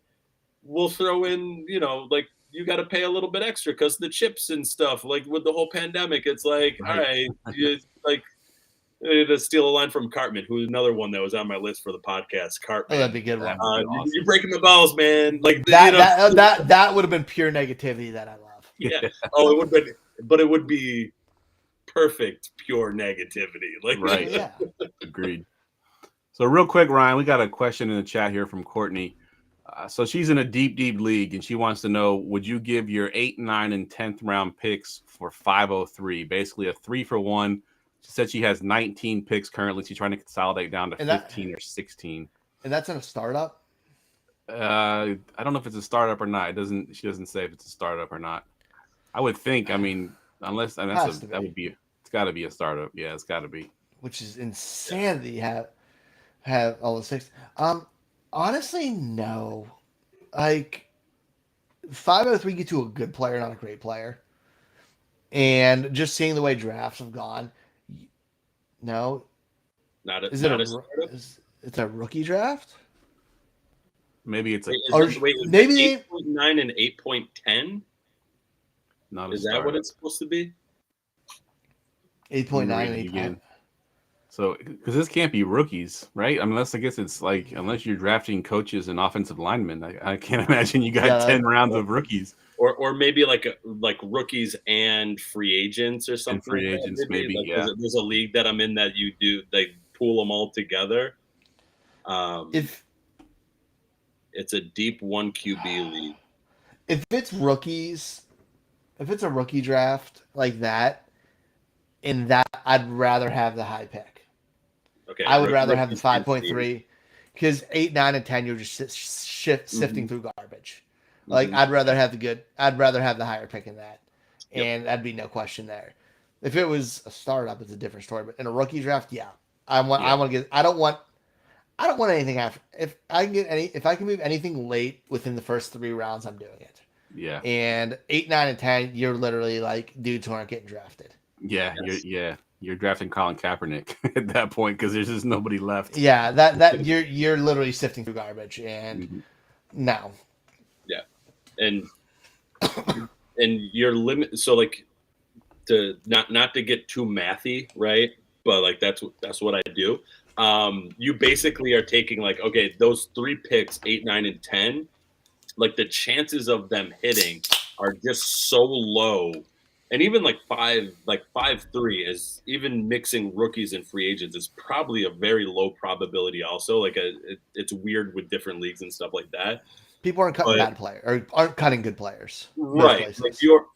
we'll throw in, like you got to pay a little bit extra because the chips and stuff, like with the whole pandemic, it's like, all right, like, to steal a line from Cartman, who's another one that was on my list for the podcast. Cartman, that'd be a good one. Awesome. You're breaking the balls, man. Like that would have been pure negativity that I love. Yeah. Oh, it would have been, but it would be perfect, pure negativity. Like, right. Yeah. Agreed. So real quick, Ryan, we got a question in the chat here from Courtney. So she's in a deep league, and she wants to know, would you give your 8th, 9th, and 10th round picks for 503? Basically a 3-for-1. She said she has 19 picks currently. She's trying to consolidate down to 15 or 16. And that's in a startup? I don't know if it's a startup or not. She doesn't say if it's a startup or not. I would think, unless that would be, it's got to be a startup. Yeah, it's got to be. Which is insanity. Have all the 6. Honestly, no. Like 503 gets you a good player, not a great player. And just seeing the way drafts have gone, no. It's a rookie draft? Maybe it's maybe 8.9 and 8.10. Is that what it's supposed to be? 8.9 and 8.10. So, because this can't be rookies, right? Unless I guess it's like, unless you're drafting coaches and offensive linemen, I can't imagine you got 10 rounds of rookies. Or maybe like rookies and free agents or something. And free agents, maybe. Like, yeah. There's a league that I'm in that they pool them all together. If it's a deep 1 QB league. If it's rookies, if it's a rookie draft like that, in that I'd rather have the high pick. Okay. I would rather have the 5.3 because 8, 9, and 10 you're just sifting through garbage. Like I'd rather have the higher pick in that, and that'd be no question there. If it was a startup, it's a different story. But in a rookie draft, yeah, I don't want anything after. If I can move anything late within the first 3 rounds, I'm doing it. Yeah. And 8, 9, and 10, you're literally like dudes who aren't getting drafted. Yeah. Yes. You're drafting Colin Kaepernick at that point because there's just nobody left. Yeah, that you're literally sifting through garbage, and no. Yeah, and your limit. So like, to not to get too mathy, right? But like that's what I do. You basically are taking like, okay, those 3 picks, 8, 9, and 10, like the chances of them hitting are just so low. And even like 5.3 is, even mixing rookies and free agents, is probably a very low probability. Also, like it's weird with different leagues and stuff like that. People aren't cutting bad players, or aren't cutting good players. Right. Like you're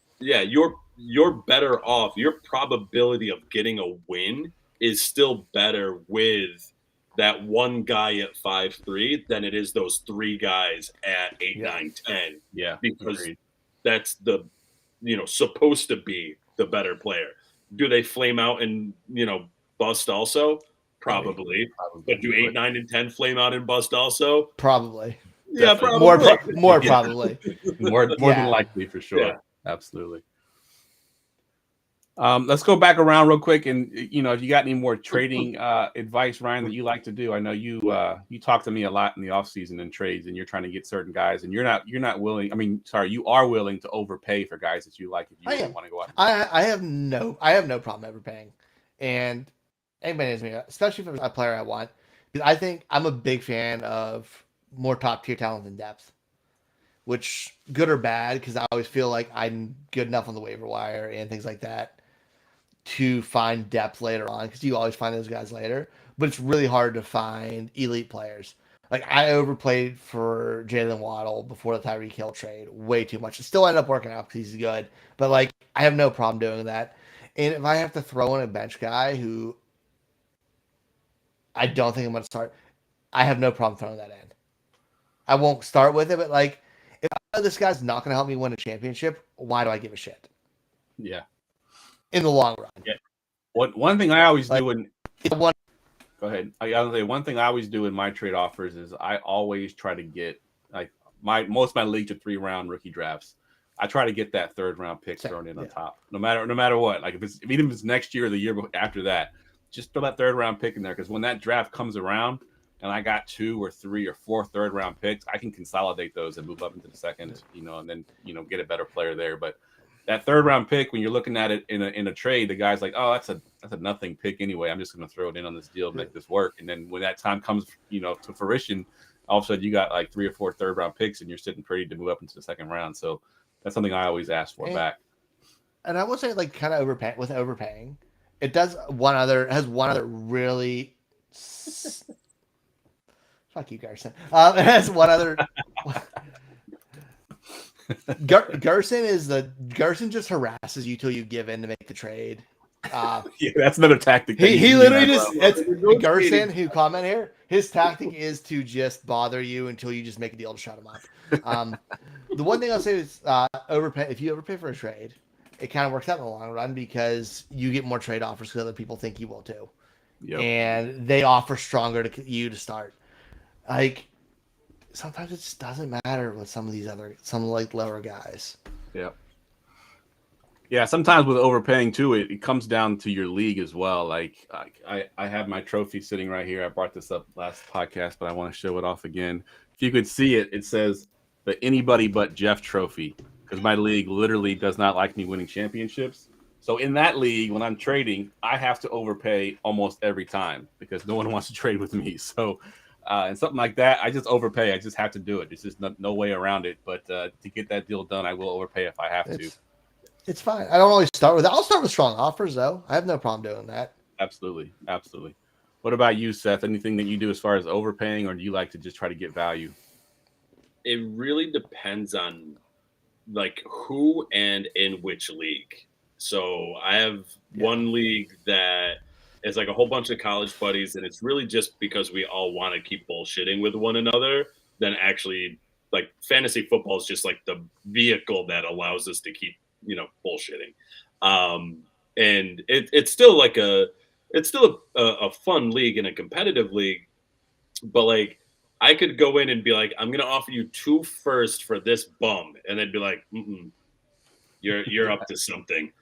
better off. Your probability of getting a win is still better with that one guy at 5.3 than it is those 3 guys at 8, 9, 10. Yeah, because that's the supposed to be the better player. Do they flame out and bust also? Probably. But do 8, 9, and 10 flame out and bust also? Probably. Yeah, probably. More probably. more than likely, for sure. Yeah. Absolutely. Let's go back around real quick, and if you got any more trading advice, Ryan, that you like to do. I know you talk to me a lot in the offseason and trades, and you're trying to get certain guys, and you're not willing. I mean, sorry, you are willing to overpay for guys that you like if you really want to go out. I have no problem overpaying, and anybody knows me, especially if it's a player I want, because I think I'm a big fan of more top tier talent than depth. Which, good or bad, because I always feel like I'm good enough on the waiver wire and things like that to find depth later on, because you always find those guys later. But it's really hard to find elite players. Like, I overplayed for Jalen Waddle before the Tyreek Hill trade way too much. It still ended up working out because he's good. But, like, I have no problem doing that. And if I have to throw in a bench guy who I don't think I'm going to start, I have no problem throwing that in. I won't start with it, but, like, if I know this guy's not going to help me win a championship, why do I give a shit? Yeah. In the long run. Yeah. One thing I always do when go ahead. One thing I always do in my trade offers is I always try to get, like, most of my leagues are 3-round rookie drafts. I try to get that 3rd-round pick thrown in on top, no matter what. Like, even if it's next year or the year after that, just throw that 3rd-round pick in there, because when that draft comes around and I got 2 or 3 or 4 3rd-round picks, I can consolidate those and move up into the second, and then get a better player there. But that 3rd-round pick, when you're looking at it in a trade, the guy's like, oh, that's a nothing pick anyway. I'm just going to throw it in on this deal, make this work. And then when that time comes, to fruition, all of a sudden you got like 3 or 4 3rd-round picks, and you're sitting pretty to move up into the second round. So that's something I always ask for back. And I would say, like, kind of overpaying. It has one other really. Fuck you, Garson. It has one other. Garson just harasses you till you give in to make the trade. Yeah, that's another tactic. He literally Garson, who comment here, his tactic is to just bother you until you just make a deal to shut him up. The one thing I'll say is overpay. If you overpay for a trade, it kind of works out in the long run because you get more trade offers because other people think you will too. Yep. And they offer stronger to you to start. Like, sometimes it just doesn't matter with some like lower guys. Yeah. Yeah, sometimes with overpaying too, it comes down to your league as well. Like, I have my trophy sitting right here. I brought this up last podcast, but I want to show it off again. If you could see it, it says the Anybody But Jeff trophy, because my league literally does not like me winning championships. So in that league, when I'm trading, I have to overpay almost every time because no one wants to trade with me. So and something like that, I just overpay. I just have to do it. It's just no way around it. But to get that deal done, I will overpay if I have to. It's fine. I don't always start with that. I'll start with strong offers, though. I have no problem doing that. Absolutely. Absolutely. What about you, Seth? Anything that you do as far as overpaying, or do you like to just try to get value? It really depends on, like, who and in which league. So I have one league that is like a whole bunch of college buddies, and it's really just because we all want to keep bullshitting with one another. Then actually, like, fantasy football is just like the vehicle that allows us to keep, bullshitting. And it's still like a fun league and a competitive league, but like I could go in and be like, I'm going to offer you 2 first for this bum. And they'd be like, you're up to something.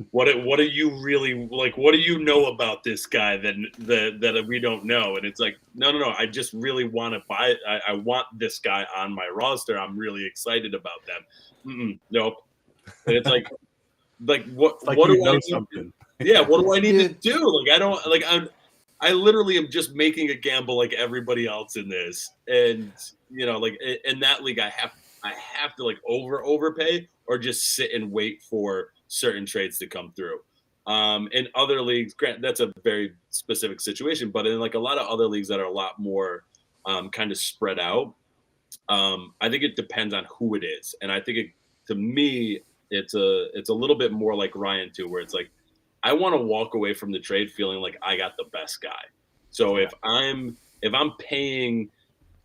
What do you really like? What do you know about this guy that we don't know? And it's like, no. I just really want to buy it. I want this guy on my roster. I'm really excited about them. Nope. And it's like what do I need? Yeah, what do I need to do? Like, I don't like. I literally am just making a gamble like everybody else in this, and like in that league, I have to like overpay or just sit and wait for certain trades to come through. In other leagues, that's a very specific situation, but in like a lot of other leagues that are a lot more kind of spread out, I think it depends on who it is, and I think to me, it's a little bit more like Ryan too, where it's like I want to walk away from the trade feeling like I got the best guy. So if I'm paying,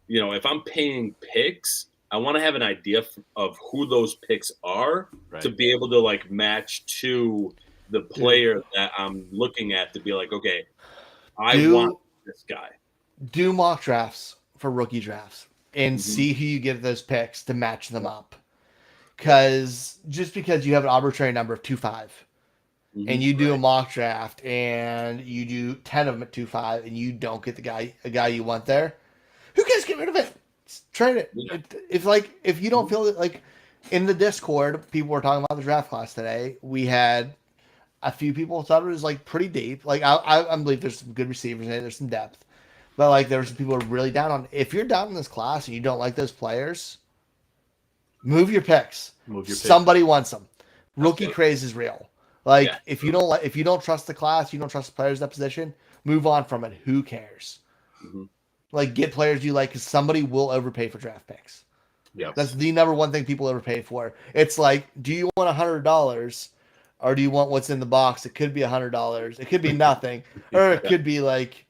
if I'm paying picks, I want to have an idea of who those picks are to be able to like match to the player that I'm looking at to be like, okay, I want this guy. Do mock drafts for rookie drafts and see who you get those picks to match them up. Because just because you have an arbitrary number of 2-5 and you do a mock draft and you do 10 of them at 2.5 and you don't get a guy you want there, who cares? Get rid of it. Trade it. Yeah. If you don't feel it, like in the Discord, people were talking about the draft class today. We had a few people thought it was like pretty deep. Like I believe there's some good receivers in it. There's some depth, but like there were some people who are really down on. If you're down in this class and you don't like those players, move your picks. Somebody wants them. Rookie craze is real. Like if you don't trust the class, you don't trust the players in that position, move on from it. Who cares? Mm-hmm. Like get players you like because somebody will overpay for draft picks. Yeah, That's the number one thing people overpay for. It's like, do you want $100 or do you want what's in the box? It could be $100. It could be nothing, or it could be like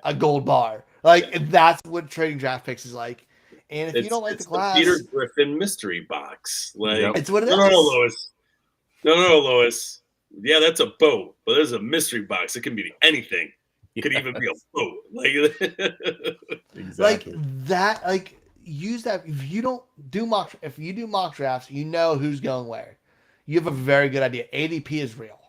a gold bar. Like that's what trading draft picks is like. And if you don't like the class, Peter Griffin mystery box. Like it's what it is. No, Lois. Yeah, that's a boat, but there's a mystery box. It can be anything. It could even be a boat. Like exactly. Like that. Like use that. If you do mock drafts, you know who's going where. You have a very good idea. ADP is real.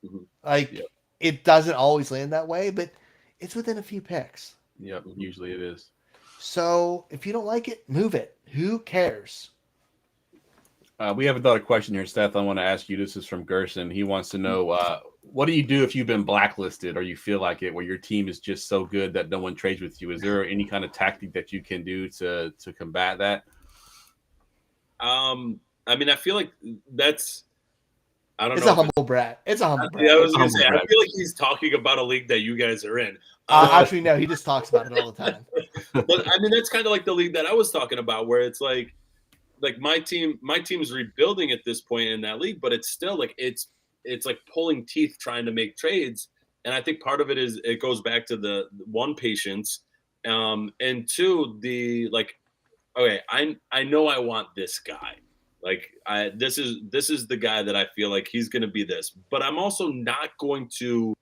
Mm-hmm. Like it doesn't always land that way, but it's within a few picks. Yep, usually it is. So if you don't like it, move it. Who cares? We have another question here, Seth. I want to ask you. This is from Gerson. He wants to know, what do you do if you've been blacklisted or you feel like it, where your team is just so good that no one trades with you? Is there any kind of tactic that you can do to combat that? I mean, I feel like that's. I don't know. It's a humble brag. It's a humble brag. Yeah, I was gonna say. I feel like he's talking about a league that you guys are in. Actually, no. He just talks about it all the time. But I mean, that's kind of like the league that I was talking about, where it's like my team's rebuilding at this point in that league, but it's still like it's like pulling teeth trying to make trades. And I think part of it is it goes back to the one, patience, and two, the like, okay, I know I want this guy. Like this is the guy that I feel like he's going to be this, but I'm also not going to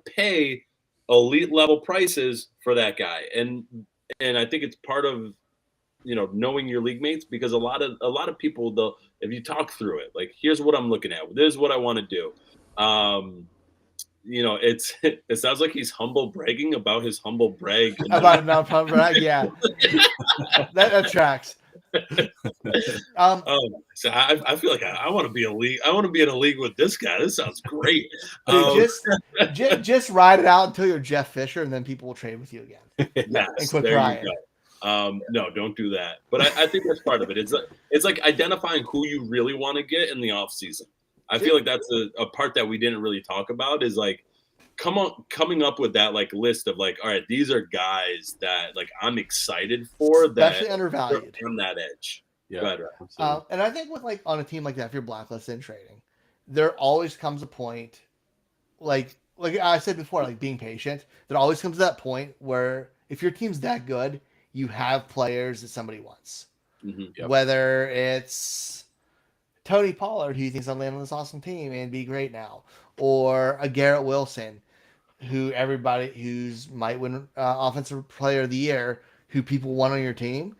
pay elite level prices for that guy. And I think it's part of, knowing your league mates, because a lot of people, if you talk through it, like, here's what I'm looking at, this is what I want to do. It sounds like he's humble bragging about his humble brag. About not humble brag, yeah. that tracks. So I feel like I want to be I want to be in a league with this guy. This sounds great. Dude, just ride it out until you're Jeff Fisher, and then people will trade with you again. Yes, and quit there crying. you go. No, don't do that. But I think that's part of it. It's like identifying who you really want to get in the off season. I feel like that's a part that we didn't really talk about, is like coming up with that like list of like, all right, these are guys that like I'm excited for, that especially undervalued on that edge. Yeah. And I think with like on a team like that, if you're blacklisted in trading, there always comes a point, like I said before, like being patient. There always comes to that point where if your team's that good, you have players that somebody wants. Mm-hmm. Yep. Whether it's Tony Pollard, who you think's gonna land on this awesome team and be great now, or a Garrett Wilson, who's might win offensive player of the year, who people want on your team.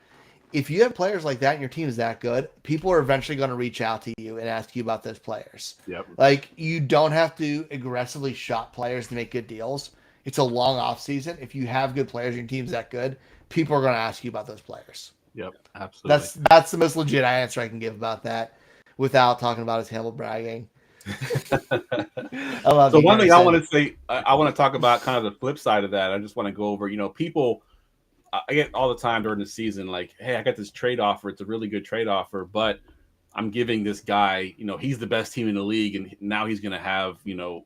If you have players like that and your team is that good, people are eventually going to reach out to you and ask you about those players. Yep. Like, you don't have to aggressively shop players to make good deals. It's a long off season. If you have good players and your team's that good, people are going to ask you about those players. Yep, absolutely. That's the most legit answer I can give about that, without talking about his humble bragging. I love. So one thing I want to say, I want to talk about kind of the flip side of that. I just want to go over, people, I get all the time during the season, like, hey, I got this trade offer. It's a really good trade offer, but I'm giving this guy, he's the best team in the league, and now he's going to have,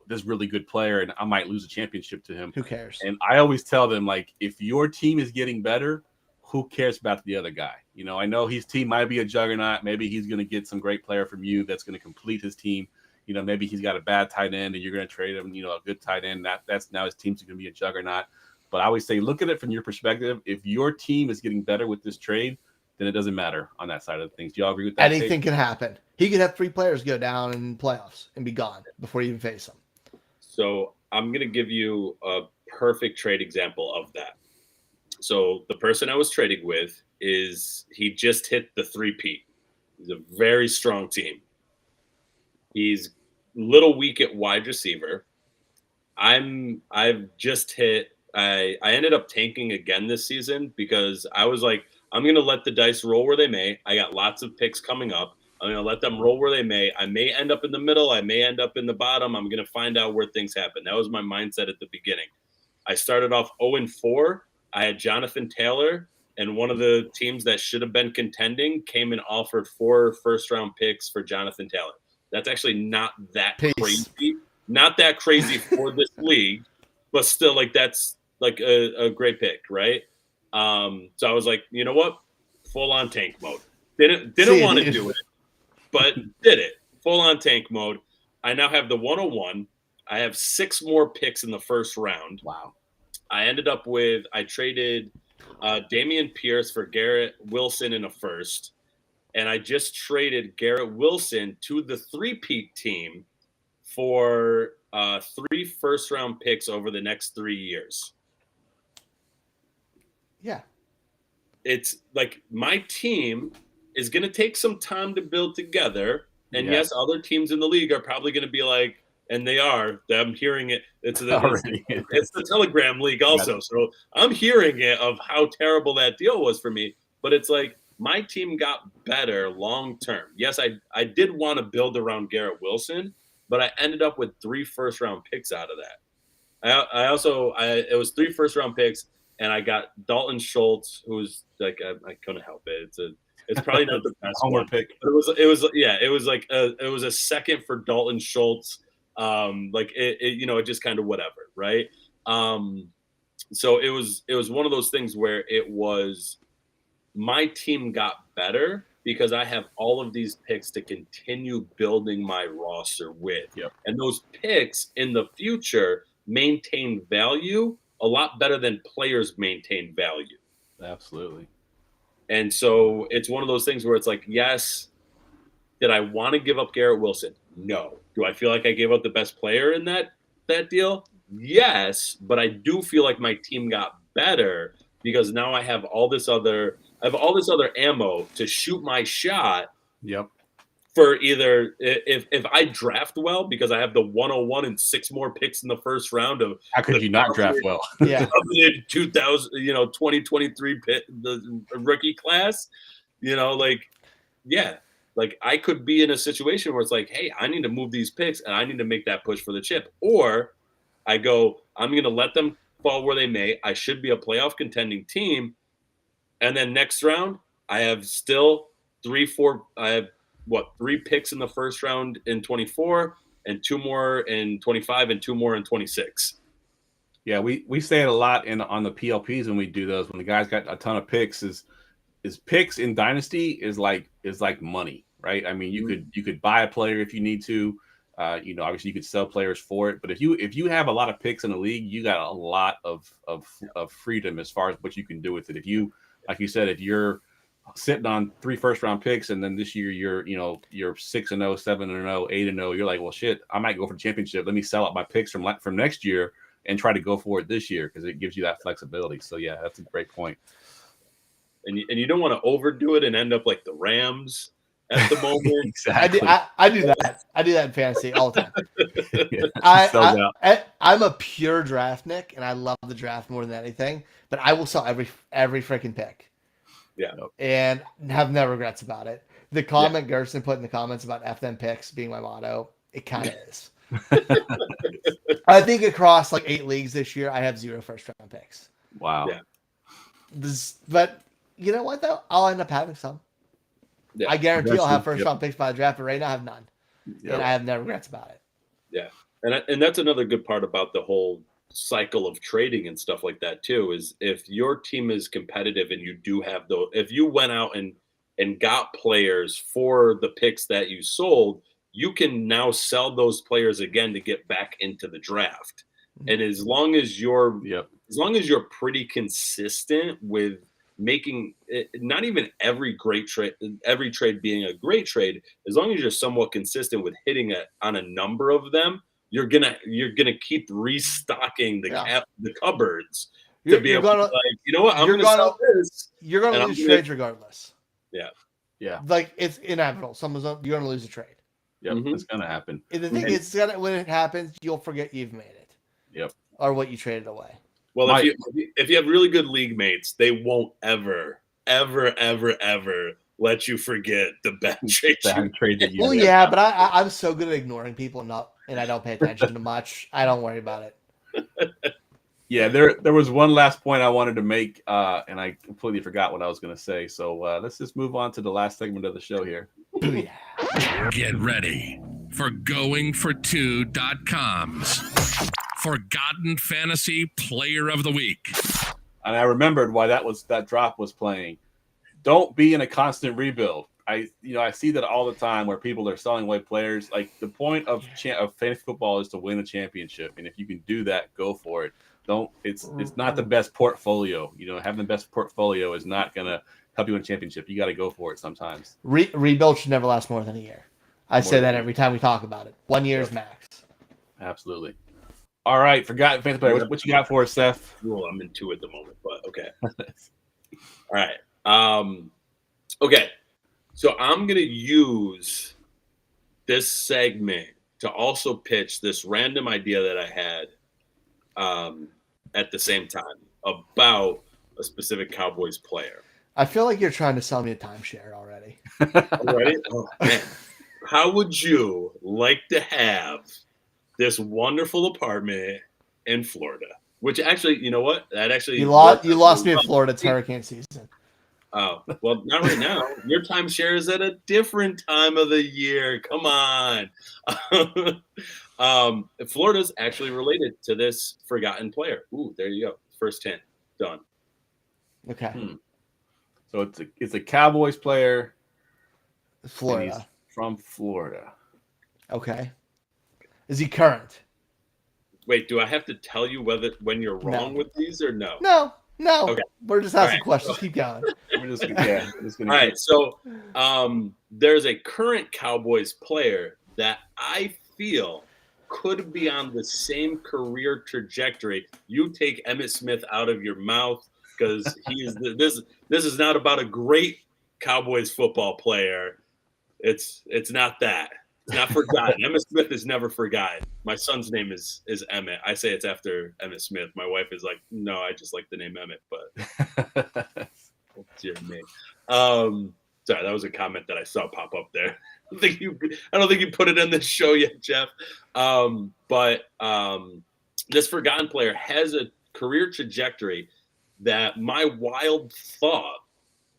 this really good player, and I might lose a championship to him. Who cares? And I always tell them, like, if your team is getting better, who cares about the other guy? I know his team might be a juggernaut. Maybe he's going to get some great player from you that's going to complete his team. Maybe he's got a bad tight end and you're going to trade him, a good tight end. That's now his team's going to be a juggernaut. But I always say, look at it from your perspective. If your team is getting better with this trade, then it doesn't matter on that side of things. Do y'all agree with that? Anything can happen. He could have 3 players go down in playoffs and be gone before you even face them. So I'm going to give you a perfect trade example of that. So the person I was trading with he just hit the 3-peat. He's a very strong team. He's little weak at wide receiver. I've just hit. I ended up tanking again this season because I was like, I'm gonna let the dice roll where they may. I got lots of picks coming up. I'm gonna let them roll where they may. I may end up in the middle. I may end up in the bottom. I'm gonna find out where things happen. That was my mindset at the beginning. I started off 0-4. I had Jonathan Taylor, and one of the teams that should have been contending came and offered 4 first-round picks for Jonathan Taylor. That's actually not that crazy. Not that crazy for this league, but still, like, that's like a great pick, right? So I was like, you know what? Full on tank mode. Didn't want to do it, but did it. Full on tank mode. I now have the 101. I have 6 more picks in the first round. Wow. I traded Dameon Pierce for Garrett Wilson in a first, and I just traded Garrett Wilson to the 3-peat team for 3 first-round picks over the next 3 years. Yeah. It's like my team is going to take some time to build together. And yes, other teams in the league are probably going to be like, and they are. I'm hearing it. It's the Telegram league also. So I'm hearing it of how terrible that deal was for me. But it's like my team got better long term. Yes, I did want to build around Garrett Wilson, but I ended up with 3 first-round picks out of that. It was 3 first-round picks, and I got Dalton Schultz, who's like I couldn't help it. It's probably not the best homer one. pick. But it was a second for Dalton Schultz. It just kind of whatever, right? So it was one of those things where it was my team got better because I have all of these picks to continue building my roster with. Yep. And those picks in the future maintain value a lot better than players maintain value. Absolutely. And so it's one of those things where it's like, yes, did I want to give up Garrett Wilson? No. Do I feel like I gave up the best player in that deal? Yes, but I do feel like my team got better because now I have all this other ammo to shoot my shot. Yep. For either if I draft well because I have the 101 and 6 more picks in the first round of how could you not draft well? Yeah. 2023 the rookie class, like I could be in a situation where it's like, hey, I need to move these picks and I need to make that push for the chip. Or I go, I'm going to let them fall where they may. I should be a playoff contending team. And then next round, I have still 3 picks in the first round in 24 and 2 more in 25 and 2 more in 26. Yeah, we say it a lot on the PLPs when we do those. When the guys got a ton of picks, is picks in Dynasty is like money, right? I mean, you could buy a player if you need to. Obviously you could sell players for it, but if you have a lot of picks in the league, you got a lot of freedom as far as what you can do with it. If you, like you said, if you're sitting on 3 first-round picks and then this year you're 6-0, 7-0, 8-0, you're like, well, shit, I might go for the championship. Let me sell out my picks from next year and try to go for it this year because it gives you that flexibility. So yeah, that's a great point. And you don't want to overdo it and end up like the Rams at the moment. Exactly. I do that. I do that in fantasy all the time. I'm a pure draft Nick, and I love the draft more than anything. But I will sell every freaking pick. Yeah. And have no regrets about it. The comment Gerson put in the comments about F them picks being my motto, it kind of is. I think across like 8 leagues this year, I have 0 first-round picks. Wow. Yeah. But you know what, though? I'll end up having some. Yeah. I guarantee I'll have first-round picks by the draft, but right now I have none. Yep. And I have no regrets about it. Yeah. And that's another good part about the whole cycle of trading and stuff like that too, is if your team is competitive and you do have if you went out and got players for the picks that you sold, you can now sell those players again to get back into the draft. And as long as you're pretty consistent with making it, not even every trade being a great trade, as long as you're somewhat consistent with hitting on a number of them, you're gonna keep restocking the cupboards to be able to, like, you know what, I'm gonna sell this. You're gonna lose trades regardless. Yeah. Like, it's inevitable. You're gonna lose a trade. Yep, Mhm. it's gonna happen. And the thing is, when it happens, you'll forget you've made it. Yep. Or what you traded away. Well, if you have really good league mates, they won't ever let you forget the bad trade. Trade that you Well, made. yeah, but I'm so good at ignoring people and I don't pay attention to much. I don't worry about it. Yeah, there was one last point I wanted to make, and I completely forgot what I was going to say. So let's just move on to the last segment of the show here. Booyah. Get ready for GoingFor2.com's Forgotten Fantasy Player of the Week. And I remembered why that drop was playing. Don't be in a constant rebuild. I see that all the time where people are selling away players. Like the point of fantasy football is to win a championship, and if you can do that, go for it. It's not the best portfolio. Having the best portfolio is not gonna help you win a championship. You got to go for it sometimes. Rebuild should never last more than a year. I say that every time we talk about it. 1 year is max. Absolutely. All right, forgotten fantasy player. What you got for us, Seth? Well, I'm in two at the moment, but okay. All right. Okay. So I'm gonna use this segment to also pitch this random idea that I had at the same time about a specific Cowboys player. I feel like you're trying to sell me a timeshare already. Already? Oh, man. How would you like to have this wonderful apartment in Florida? Which actually, you know what? That actually You lost me in Florida. It's hurricane season. Oh, well, not right now. Your timeshare is at a different time of the year. Come on. Florida's actually related to this forgotten player. Ooh, there you go. First hint. Done. Okay. So it's a Cowboys player. Florida. He's from Florida. Okay. Is he current? Wait, do I have to tell you when you're wrong with these or no? No. Okay. We're just asking questions. Keep going. We're just gonna All right. So there's a current Cowboys player that I feel could be on the same career trajectory. You take Emmitt Smith out of your mouth because this is not about a great Cowboys football player. It's not that. It's not forgotten. Emmitt Smith is never forgotten. My son's name is Emmett. I say it's after Emmitt Smith. My wife is like, no, I just like the name Emmett, but dear me. Sorry, that was a comment that I saw pop up there. I don't think you put it in this show yet, Jeff. But this forgotten player has a career trajectory that my wild thought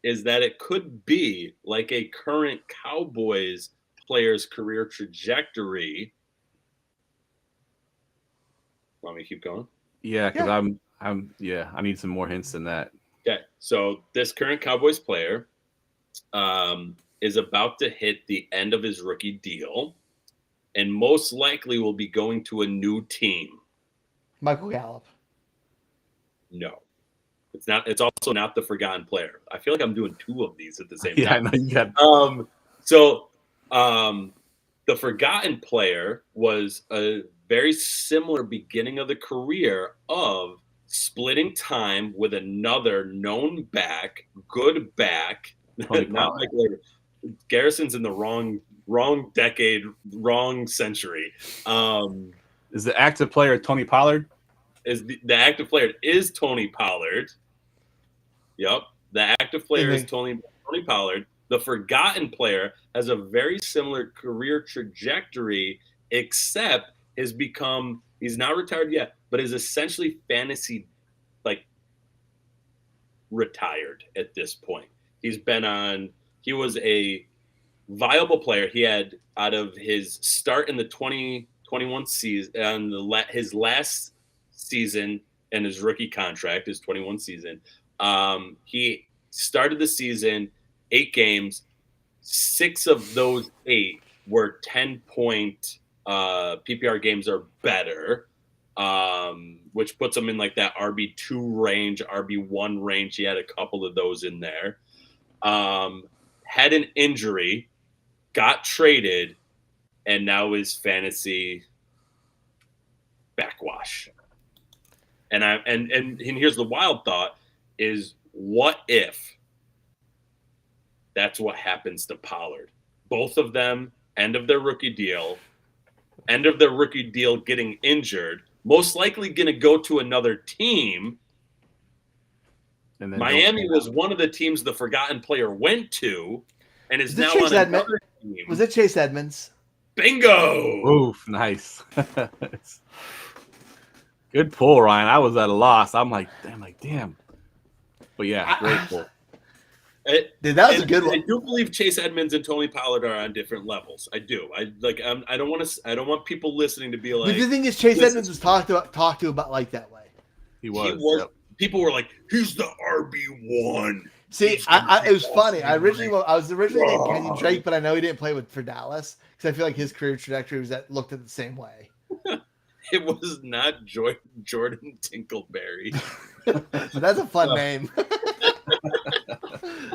is that it could be like a current Cowboys player's career trajectory. Want me to keep going? Yeah, because I need some more hints than that. Okay, so this current Cowboys player is about to hit the end of his rookie deal and most likely will be going to a new team. Michael Gallup. No. It's not. It's also not the forgotten player. I feel like I'm doing two of these at the same Yeah, time. I know you got. The forgotten player was a very similar beginning of the career of splitting time with another known back, good back. Not like later. Garrison's in the wrong decade, wrong century. Is the active player Tony Pollard? Is the active player is Tony Pollard. Yep. The active player is Tony Pollard. The forgotten player has a very similar career trajectory, except he's not retired yet, but is essentially fantasy retired at this point. He was a viable player. He had, out of his start in the 2021 season, and his last season and his rookie contract, his 21 season, he started the season 8 games. 6 of those 8 were 10-point PPR games or better, which puts him in like that RB2 range, RB1 range. He had a couple of those in there. Had an injury, got traded, and now is fantasy backwash. And here's the wild thought is, what if that's what happens to Pollard? Both of them end of their rookie deal, getting injured, most likely going to go to another team. And then Miami was one of the teams the forgotten player went to, and is now Chase on another team. Was it Chase Edmonds? Bingo! Oof, nice. Good pull, Ryan. I was at a loss. I'm like, damn. But yeah, great pull. Dude, that was a good one. I do believe Chase Edmonds and Tony Pollard are on different levels. I do. I don't want people listening to be like. But the thing is, Chase Edmonds was talked to about like that way. He was. Yep. People were like, "He's the RB1." See, it was funny. I was originally named Kenyon Drake, but I know he didn't play for Dallas because I feel like his career trajectory looked at the same way. It was not Jordan Tinkleberry. But that's a fun name.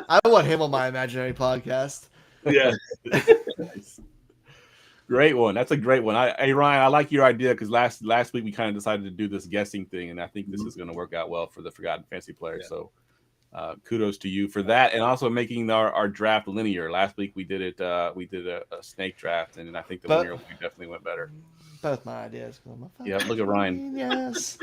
I want him on my imaginary podcast. Yeah. Nice. Great one. That's a great one. Hey, Ryan, I like your idea because last week we kind of decided to do this guessing thing, and I think this is going to work out well for the Forgotten Fantasy players. Yeah. So kudos to you for that, and also making our draft linear. Last week we did it. We did a snake draft, and I think the linear definitely went better. Both my ideas. Yeah, look at Ryan. Yes.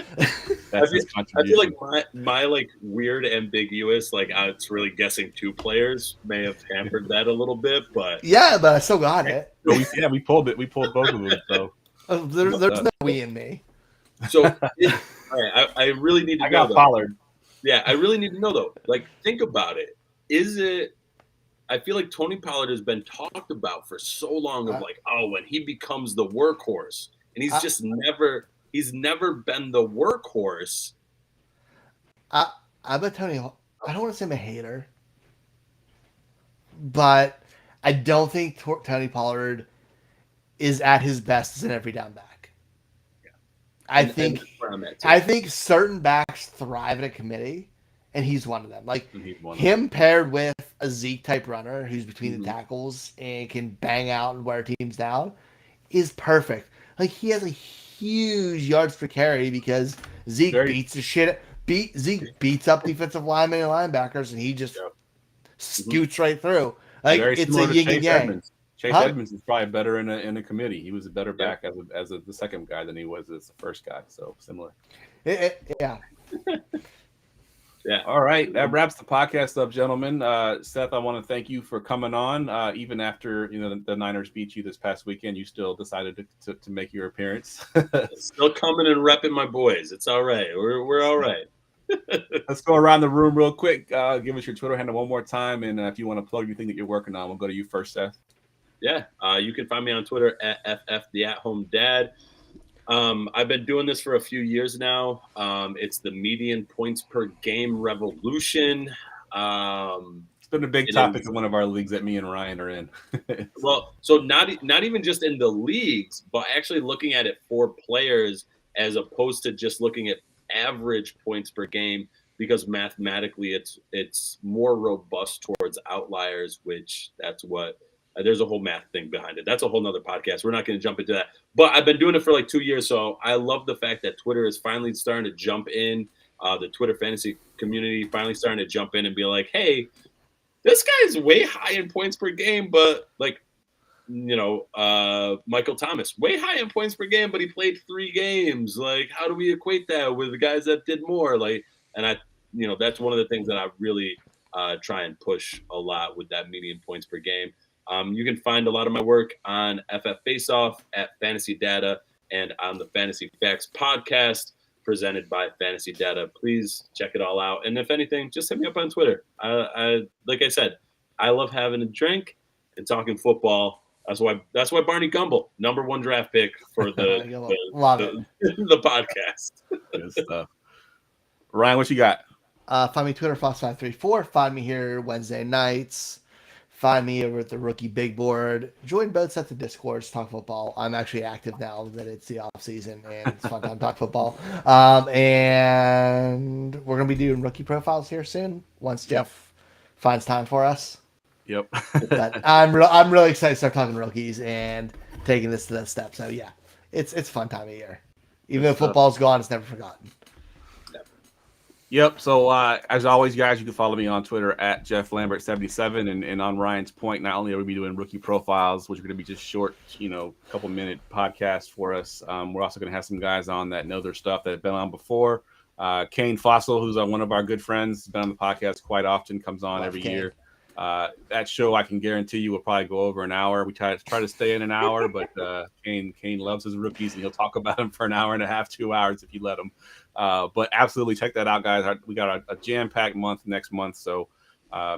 I feel like my like weird ambiguous, like it's really guessing two players may have hampered that a little bit, but yeah, but I still got it. We pulled it. We pulled both of them. So there's no we in me. So all right, I really need to. I got Pollard. Yeah, I really need to know though. Like, think about it. Is it? I feel like Tony Pollard has been talked about for so long of like, oh, when he becomes the workhorse, and he's just never been the workhorse. I bet Tony. I don't want to say I'm a hater, but I don't think Tony Pollard is at his best as an every down back. Yeah. I think certain backs thrive in a committee. And he's one of them. Like him paired with a Zeke type runner who's between the tackles and can bang out and wear teams down is perfect. Like he has a huge yards per carry because Zeke beats up defensive linemen and linebackers, and he just scoots right through. Like it's a yin and yang. Chase Edmonds is probably better in a committee. He was a better back as the second guy than he was as the first guy. So similar. Yeah. Yeah. All right. That wraps the podcast up, gentlemen. Seth, I want to thank you for coming on. Even after the Niners beat you this past weekend, you still decided to make your appearance. Still coming and repping my boys. It's all right. We're all right. Let's go around the room real quick. Give us your Twitter handle one more time, and if you want to plug anything that you're working on, we'll go to you first, Seth. Yeah. You can find me on Twitter at fftheathomedad. I've been doing this for a few years now. It's the median points per game revolution. It's been a big topic in one of our leagues that me and Ryan are in. Well, so not even just in the leagues, but actually looking at it for players as opposed to just looking at average points per game, because mathematically it's more robust towards outliers, which that's what. There's a whole math thing behind it. That's a whole nother podcast. We're not going to jump into that. But I've been doing it for like 2 years, so I love the fact that Twitter is finally starting to jump in. The Twitter fantasy community finally starting to jump in and be like, hey, this guy's way high in points per game, but like, Michael Thomas, way high in points per game, but he played 3 games. Like, how do we equate that with the guys that did more? Like, and that's one of the things that I really try and push a lot with that median points per game. You can find a lot of my work on FF Faceoff at Fantasy Data and on the Fantasy Facts podcast presented by Fantasy Data. Please check it all out. And if anything, just hit me up on Twitter. Like I said, I love having a drink and talking football. That's why Barney Gumble, #1 draft pick for the podcast. Good stuff. Ryan, what you got? Find me Twitter, Fox534. Find me here Wednesday nights. Find me over at the Rookie Big Board. Join both sets of Discords, talk football. I'm actually active now that it's the off season and it's fun time to talk football. And we're gonna be doing rookie profiles here soon once Jeff finds time for us. Yep. But I'm really excited to start talking rookies and taking this to that step. So yeah, it's fun time of year. Even though football's gone, it's never forgotten. Yep. So as always, guys, you can follow me on Twitter at Jeff Lambert77, and on Ryan's point, not only are we doing rookie profiles, which are going to be just short, couple minute podcasts for us. We're also going to have some guys on that know their stuff that have been on before. Kane Fossil, who's one of our good friends, been on the podcast quite often, comes on every year. That show, I can guarantee you, will probably go over an hour. We try to stay in an hour, but Kane loves his rookies, and he'll talk about them for an hour and a half, 2 hours if you let him. But absolutely check that out, guys. We got a jam-packed month next month, so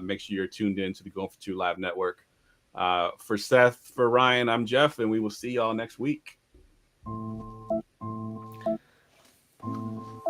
make sure you're tuned in to the Going for Two Live Network. For Seth, for Ryan, I'm Jeff, and we will see y'all next week.